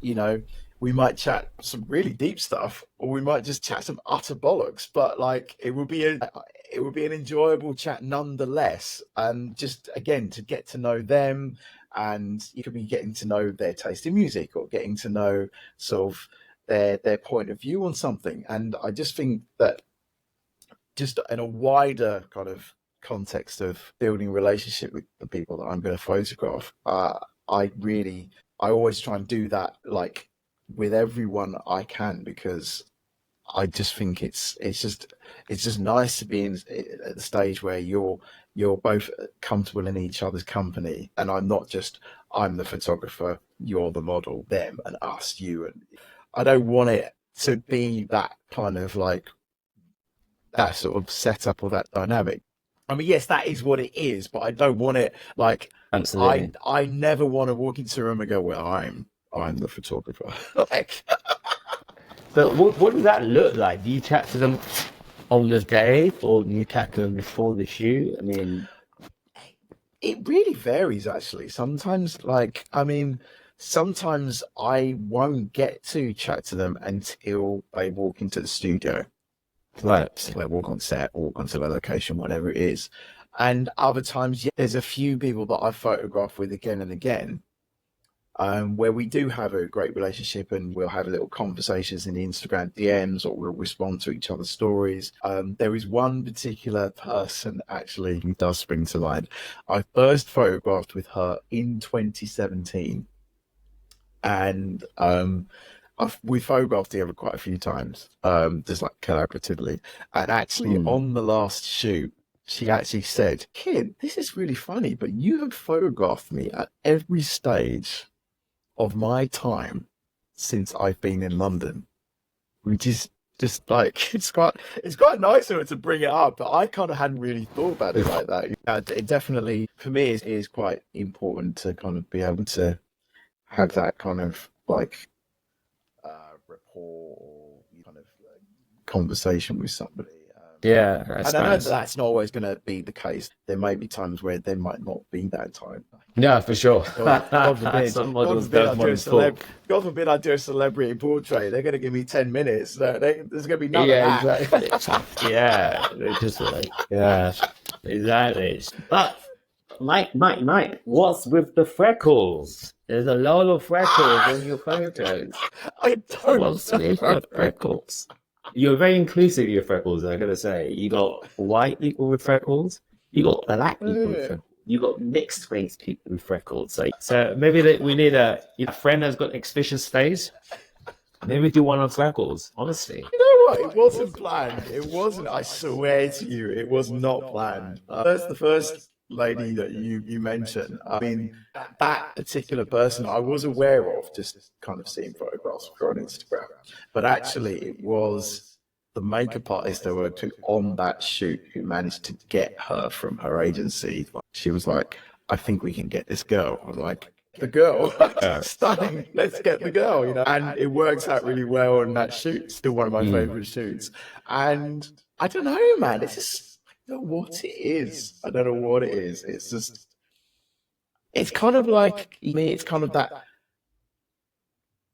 we might chat some really deep stuff, or we might just chat some utter bollocks. But like, it would be an enjoyable chat nonetheless, and just again to get to know them, and you could be getting to know their taste in music, or getting to know sort of their point of view on something. And I just think that, just in a wider kind of context of building a relationship with the people that I'm going to photograph, I always try and do that, like, with everyone I can, because I just think it's just nice to be at the stage where you're both comfortable in each other's company, and I'm the photographer, you're the model, them and us, you. And I don't want it to be that kind of like that sort of setup or that dynamic. I mean, yes, that is what it is, but I don't want it like. Absolutely. I never want to walk into a room and go, well, I'm the photographer. Like, But what does that look like? Do you chat to them on the day, or do you chat to them before the shoot? I mean, it really varies, actually. Sometimes I won't get to chat to them until they walk into the studio. right. So they walk on set, or walk onto the location, whatever it is. And other times, there's a few people that I've photographed with again and again, where we do have a great relationship, and we'll have little conversations in the Instagram DMs, or we'll respond to each other's stories. There is one particular person actually who does spring to mind. I first photographed with her in 2017, and we photographed together quite a few times, just like collaboratively. And actually, on the last shoot, she actually said, "Kid, this is really funny, but you have photographed me at every stage of my time since I've been in London," which is just like, it's quite nice of her to bring it up, but I kind of hadn't really thought about it like that. It definitely, for me, is quite important to kind of be able to have that kind of like rapport, or kind of conversation with somebody. Yeah, that's and I know nice. that's not always going to be the case. There may be times where there might not be that time. No, for sure. God forbid, Some God models forbid, don't want to talk. God forbid I do a celebrity portrait. They're going to give me 10 minutes. There's going to be none Yeah, of that. exactly. Yeah, they're just like, yeah, exactly. But Mike, what's with the freckles? There's a lot of freckles in your photos. I don't What's with the freckles? You're very inclusive with your freckles, I gotta say. You got white people with freckles, you got black people with freckles, you got mixed race people with freckles. So maybe we need a friend that's got exhibition space. Maybe do one on freckles, honestly. You know what? It wasn't planned. It wasn't. I swear to you, it was not planned. That's the first lady that you mentioned. I mean, that particular person I was aware of, just kind of seeing photographs of her on Instagram. But actually, it was the makeup artist that were on that shoot who managed to get her from her agency. She was like, I think we can get this girl. I was like, the girl, stunning. Let's get the girl, you know. And it works out really well on that shoot. Still one of my favorite shoots. And I don't know, man. It's just I don't know what it is. I don't know what it is. It's just it's kind of like me. It's kind of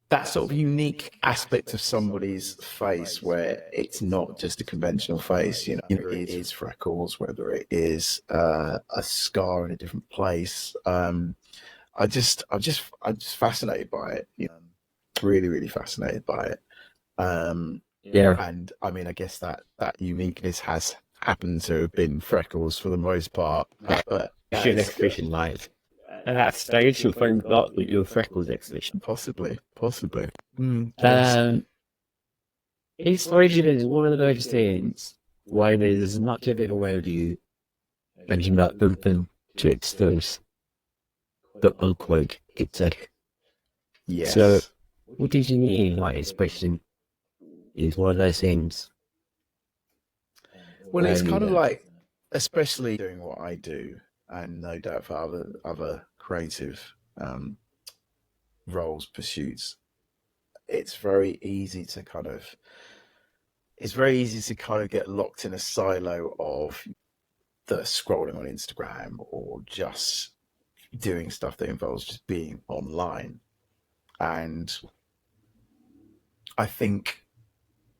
that sort of unique aspect of somebody's face where it's not just a conventional face. You know, it is freckles, whether it is a scar in a different place. I'm just fascinated by it. You know, really, really fascinated by it. Yeah. And I mean, I guess that uniqueness has happened to have been freckles for the most part. But Your exhibition live. At that stage, you'll find out with your freckles exhibition. possibly. Inspiration is one of those things why there's much of it around you, and you're not open to expose the unquote Kid Circus. Yes. So, what did you mean by expression is one of those things? Well, it's kind of like, especially doing what I do, and no doubt for other creative roles, pursuits, it's very easy to kind of get locked in a silo of the scrolling on Instagram or just doing stuff that involves just being online. And I think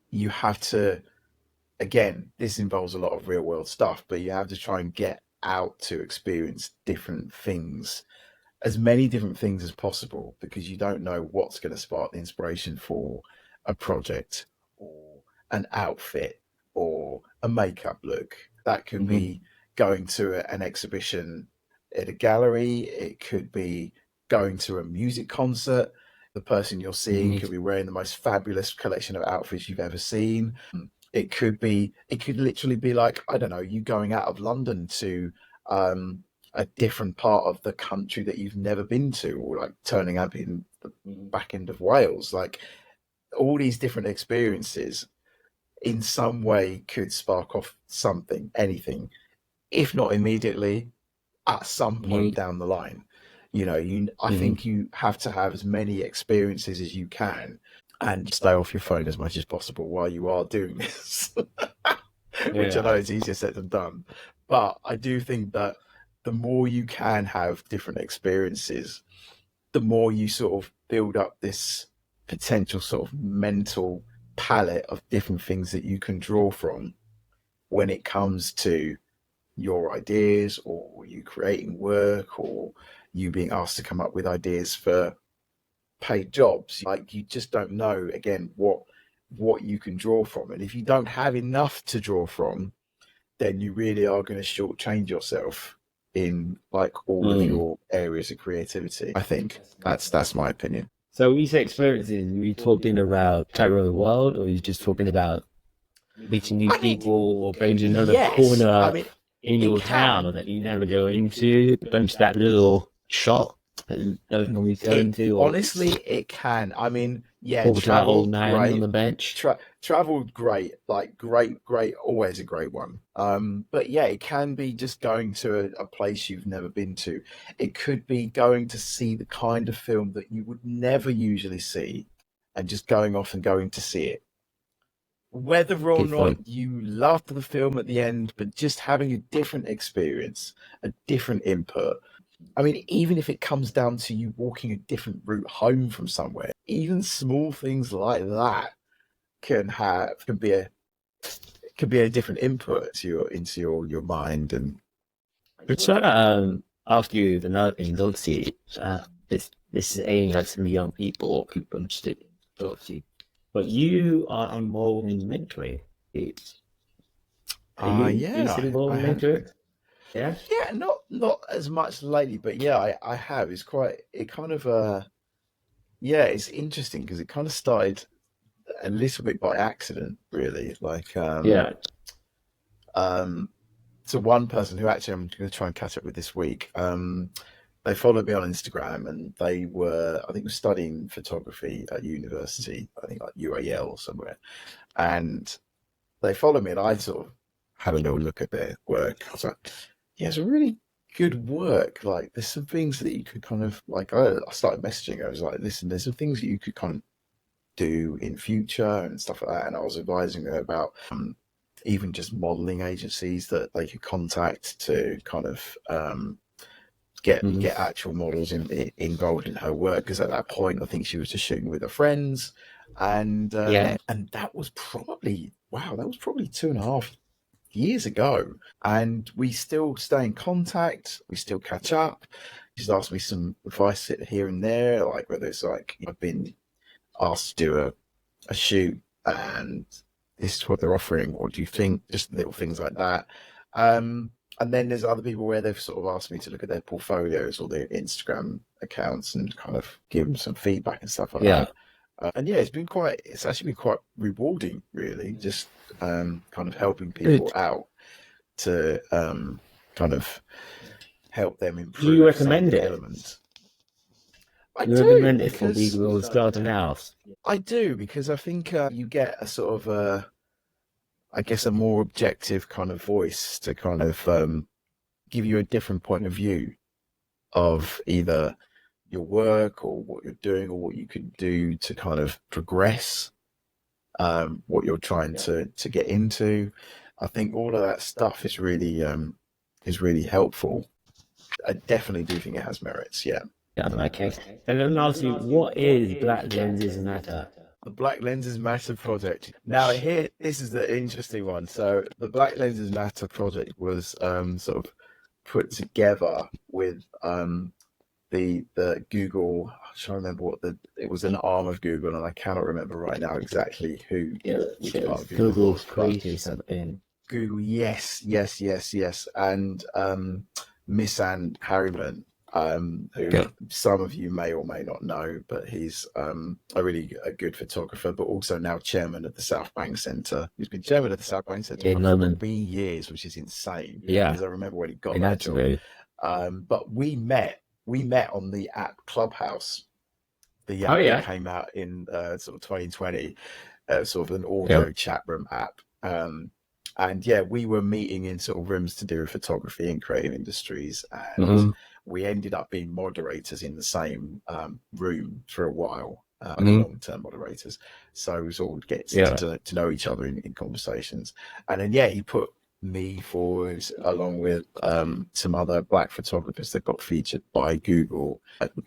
you have to, again, this involves a lot of real world stuff, but you have to try and get out to experience different things, as many different things as possible, because you don't know what's going to spark the inspiration for a project or an outfit or a makeup look. That could be going to an exhibition at a gallery. It could be going to a music concert. The person you're seeing could be wearing the most fabulous collection of outfits you've ever seen. It could literally be like, I don't know, you going out of London to a different part of the country that you've never been to, or like turning up in the back end of Wales. Like, all these different experiences in some way could spark off something, anything, if not immediately, at some point down the line. You know, I think you have to have as many experiences as you can and stay off your phone as much as possible while you are doing this, which I know is easier said than done. But I do think that the more you can have different experiences, the more you sort of build up this potential sort of mental palette of different things that you can draw from when it comes to your ideas, or you creating work, or you being asked to come up with ideas for paid jobs. Like, you just don't know, again, what you can draw from. And if you don't have enough to draw from, then you really are going to shortchange yourself in like all of your areas of creativity. I think that's my opinion. So when you say experiences, are you talking about traveling the world, or are you just talking about meeting new people or going to another corner in your town that you never go into, going to that little shop that you don't normally go into? Or honestly, it can. I mean, yeah, talk to that travel, old man great. on the bench. Travel, great. Like, great, always a great one. But yeah, it can be just going to a place you've never been to. It could be going to see the kind of film that you would never usually see, and just going off and going to see it. Whether or not you loved the film at the end, but just having a different experience, a different input. I mean, even if it comes down to you walking a different route home from somewhere, even small things like that can be a different input into your mind. And It's ask you another thing. Obviously, this is aimed at some young people interested in photography, but you are involved in mentoring. Are you Yeah, still involved I in have. mentoring? Yeah. Yeah, not as much lately, but yeah, I have. It's quite, it kind of, yeah, it's interesting because it kind of started a little bit by accident, really. Yeah. Um, so one person who actually I'm going to try and catch up with this week, they followed me on Instagram and they were, I think, were studying photography at university, I think like UAL or somewhere. And they followed me and I sort of had a little look at their work. I was like, yeah, it's a really good work. Like, there's some things that you could kind of like. I started messaging. I was like, listen, there's some things that you could kind of do in future and stuff like that. And I was advising her about even just modeling agencies that they could contact to kind of Mhm. get actual models involved in her work. Because at that point, I think she was just shooting with her friends, Yeah. and that was probably wow, that was probably 2.5 years ago, and we still stay in contact. We still catch up. She's asked me some advice here and there, like whether it's like I've been asked to do a shoot and this is what they're offering. What do you think? Just little things like that. And then there's other people where they've sort of asked me to look at their portfolios or their Instagram accounts and kind of give them some feedback and stuff like Yeah. that. And yeah, it's actually been quite rewarding, really, just kind of helping people Good. out to kind of help them Do you improve some of recommend the it? elements. I You do recommend it for because people who start an house? I think you get a sort of I guess a more objective kind of voice to kind of give you a different point of view of either your work or what you're doing or what you could do to kind of progress what you're trying to get into. I think all of that stuff is really helpful. I definitely do think it has merits. Yeah. Yeah, okay. And then lastly, what is Black Lenses Matter? The Black Lenses Matter project. Now, here, this is the interesting one. So, the Black Lenses Matter project was sort of put together with the Google. I'm trying to remember what it was, an arm of Google, and I cannot remember right now exactly Yeah, which part of Google it Google was, but created something. Google, yes, and Miss Anne Harriman, who Yeah. some of you may or may not know, but he's a good photographer, but also now chairman of the South Bank Centre. He's been chairman of the South Bank Centre In for London. 3 years, which is insane. Yeah. Because I remember when he got In that job. Atterbury. But we met on the app Clubhouse, the Oh, app that yeah. came out in sort of 2020, sort of an Yeah. audio chat room app. And yeah, we were meeting in sort of rooms to do with photography and creative industries, and Mhm. we ended up being moderators in the same room for a while, Mhm. long-term moderators. So we sort of get Yeah. to know each other in conversations. And then yeah, he put me forward along with some other black photographers that got featured by Google.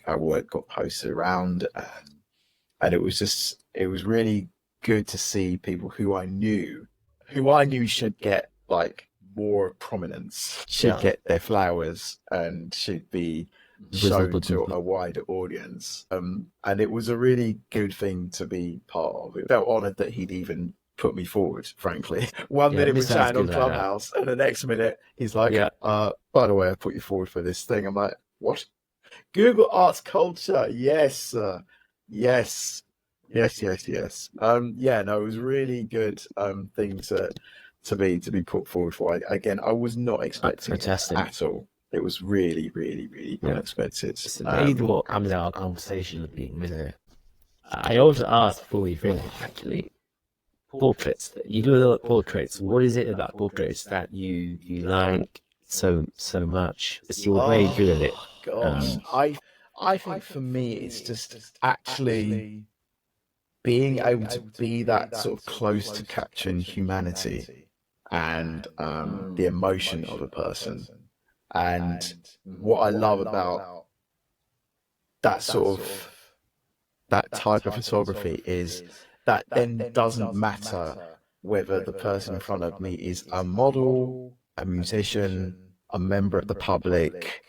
Our work got posted around, and it was really good to see people who I knew should get like more prominence, should Yeah. get their flowers, and should be shown to a wider audience. And it was a really good thing to be part of. It felt honoured that he'd even put me forward, frankly. One Yeah, minute we're Miss Anne's chatting on good like that. Clubhouse, and the next minute he's like, Yeah. by the way, I put you forward for this thing. I'm like, what? Google Arts Culture, yes, yes, yes. Yeah, no, it was really good thing to be put forward for. Again, I was not expecting it Fantastic. at all. It was really Yeah. unexpected. It's amazing what comes out of conversation with people, isn't it? I also asked before we finished, actually, portraits. You do a lot of portraits. What is it about portraits that you like so much? It's you're very good at it. Gosh, I think for me it's just actually being able to be that sort of close to capturing humanity and the emotion of a person. And what I love about that sort of that type of photography is that then doesn't matter whether the person in front of me is a model, a musician, a member of the public,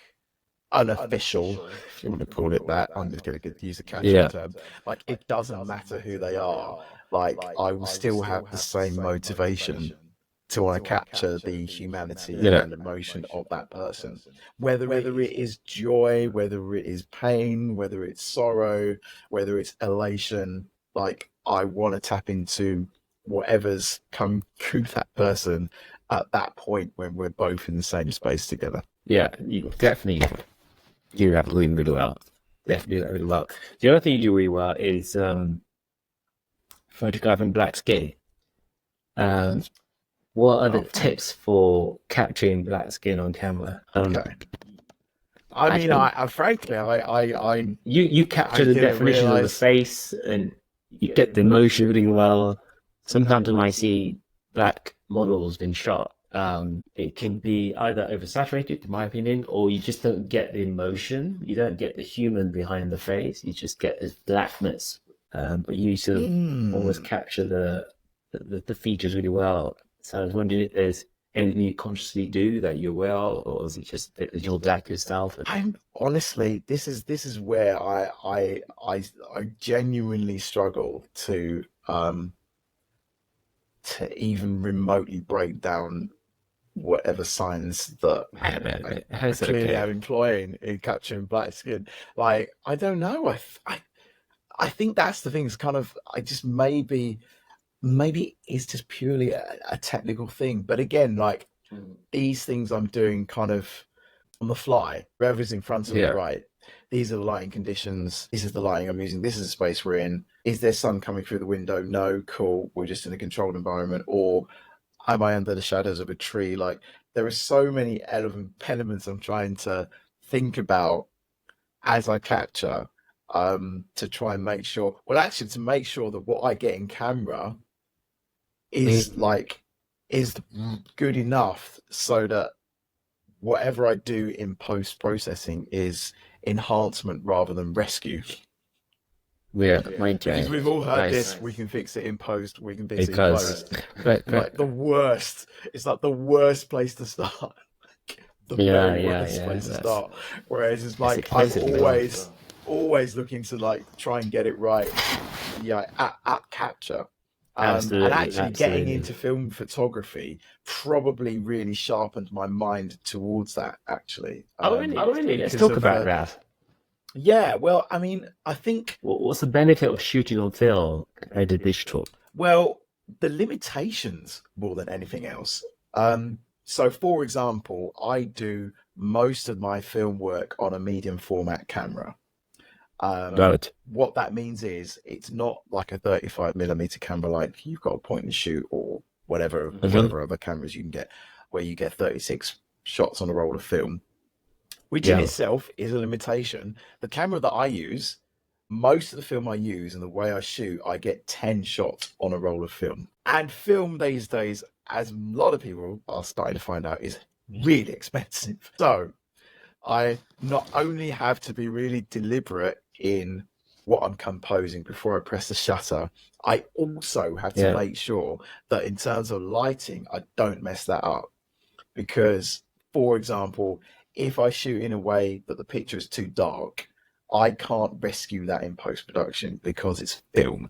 unofficial, if you want to call it that. I'm just going to use a casual Yeah. term. Like, it doesn't matter who they are. Like, I will still have the same motivation to want to capture the humanity Yeah. and emotion of that person, whether it is joy, whether it is pain, whether it's sorrow, whether it's elation. Like, I want to tap into whatever's come through that person at that point when we're both in the same space together. Yeah, you definitely do that really well. Definitely do that really well. The other thing you do really well is photographing black skin. Um, what are the tips for capturing black skin on camera? Okay. I mean, I frankly, I you capture I the didn't definition of the realise- face and you get the emotion really well. Sometimes when I see black models being shot, it can be either oversaturated, in my opinion, or you just don't get the emotion. You don't get the human behind the face. You just get this blackness. But you sort of almost capture the features really well. So I was wondering if there's anything you consciously do that you're aware of, or is it just that you're black yourself? I'm honestly, this is where I genuinely struggle to even remotely break down whatever science that I clearly am employing in capturing black skin. Like, I don't know. I think that's the thing. It's kind of, I just maybe it's just purely a technical thing. But again, like, these things I'm doing kind of on the fly. Whoever's in front of me, right? These are the lighting conditions. This is the lighting I'm using. This is the space we're in. Is there sun coming through the window? No, cool. We're just in a controlled environment. Or am I under the shadows of a tree? Like, there are so many elements I'm trying to think about as I capture, to try and make sure, well, actually, to make sure that what I get in camera is good enough so that whatever I do in post-processing is enhancement rather than rescue. Yeah, Because we've all heard this, we can fix it in post, we can fix it in post. Like, the worst, it's like the worst place to start. The very worst place to start. Whereas it's like, I'm always looking to, like, try and get it right. Yeah, at capture. And actually getting into film photography probably really sharpened my mind towards that, actually. Really? Let's talk about that. Yeah, well, I mean, I think... What's the benefit of shooting on film compared to digital? Well, the limitations more than anything else. So, for example, I do most of my film work on a medium format camera. What that means is it's not like a 35mm camera like you've got a point and shoot or whatever other cameras you can get, where you get 36 shots on a roll of film, which in itself is a limitation. The camera that I use, most of the film I use and the way I shoot, I get 10 shots on a roll of film. And film these days, as a lot of people are starting to find out, is really expensive. So I not only have to be really deliberate in what I'm composing before I press the shutter, I also have to make sure that in terms of lighting, I don't mess that up. Because, for example, if I shoot in a way that the picture is too dark, I can't rescue that in post-production because it's film.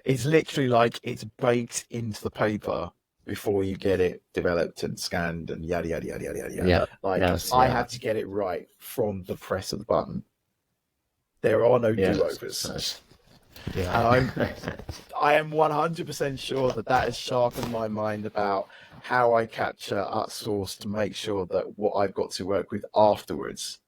It's literally like it's baked into the paper before you get it developed and scanned and yada, yada, yada, yada, yada. I have to get it right from the press of the button. There are no do-overs. And I am 100% sure that has sharpened my mind about how I capture at source to make sure that what I've got to work with afterwards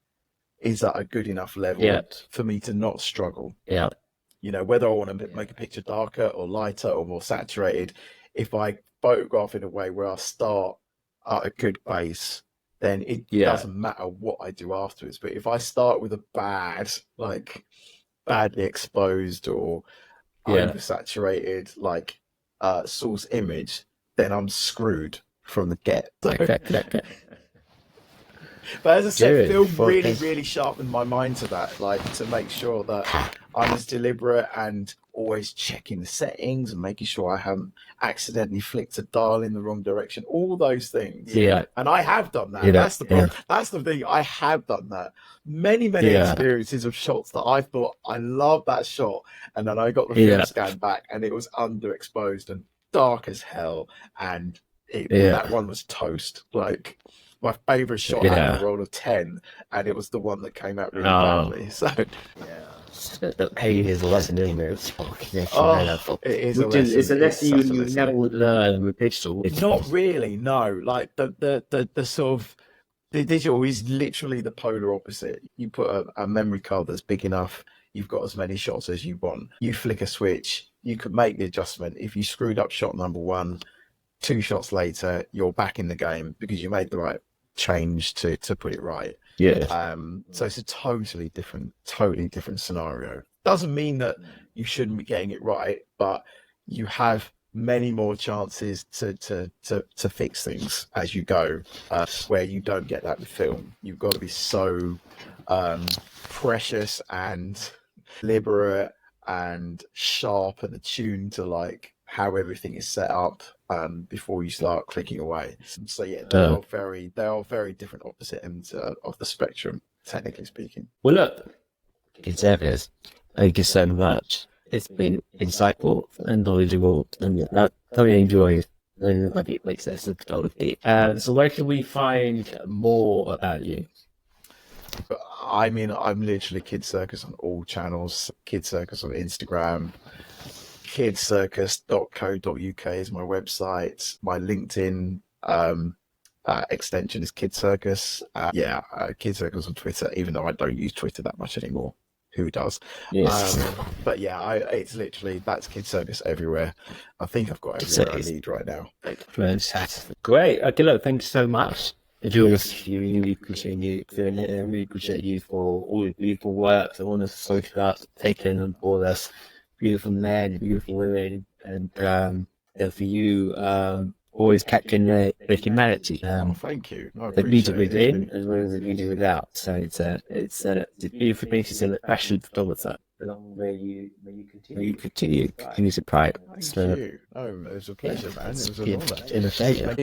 is at a good enough level for me to not struggle. You know, whether I want to make a picture darker or lighter or more saturated, if I photograph in a way where I start at a good base, then it doesn't matter what I do afterwards. But if I start with a badly exposed or oversaturated, source image, then I'm screwed from the get. But as I said, film really sharpened my mind to that, like, to make sure that I'm as deliberate and always checking the settings and making sure I haven't accidentally flicked a dial in the wrong direction. All those things. Yeah. And I have done that. Yeah. That's the problem. That's the thing. I have done that. Many experiences of shots that I thought I love that shot, and then I got the film scan back, and it was underexposed and dark as hell, and that one was toast. Like my favorite shot had a roll of 10, and it was the one that came out really badly. So the pain is a lesson, isn't it? It's fucking it is a lesson. It's a lesson you never would learn with digital. Not really, no. Like the sort of the digital is literally the polar opposite. You put a memory card that's big enough, you've got as many shots as you want. You flick a switch, you could make the adjustment. If you screwed up shot number 1, 2 shots later, you're back in the game because you made the right change to put it right. Yeah. So it's a totally different scenario. Doesn't mean that you shouldn't be getting it right, but you have many more chances to fix things as you go, where you don't get that with film. You've got to be so precious and deliberate and sharp and attuned to like how everything is set up before you start clicking away. So yeah, they are very different opposite ends of the spectrum, technically speaking. Well, look, Kid Circus, thank you so much. It's been insightful and knowledgeable, and I thoroughly enjoyed the process of photography. So where can we find more about you? I mean, I'm literally Kid Circus on all channels. Kid Circus on Instagram. Kidcircus.co.uk is my website. My LinkedIn extension is Kid Circus. Kid Circus on Twitter, even though I don't use Twitter that much anymore. Who does? Yes. But yeah, it's literally, that's Kid Circus everywhere. I think I've got everywhere I need right now. Great. Okay, look, thank you so much. You really appreciate you doing it, and really appreciate you for all your beautiful work, all the social arts taken on board us. Beautiful men, beautiful women, and for you, always capturing the humanity. Thank you. The music within as well as the music without. So it's a beautiful thing to see the fashion photographer. Where you continue to pride. Thank you. Oh, it was a pleasure, man. It was an honour. In a pleasure.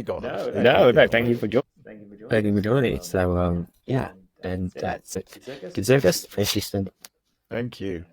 No, thank you for joining. Thank you for joining it. So and that's it. Kid Circus, Thank you.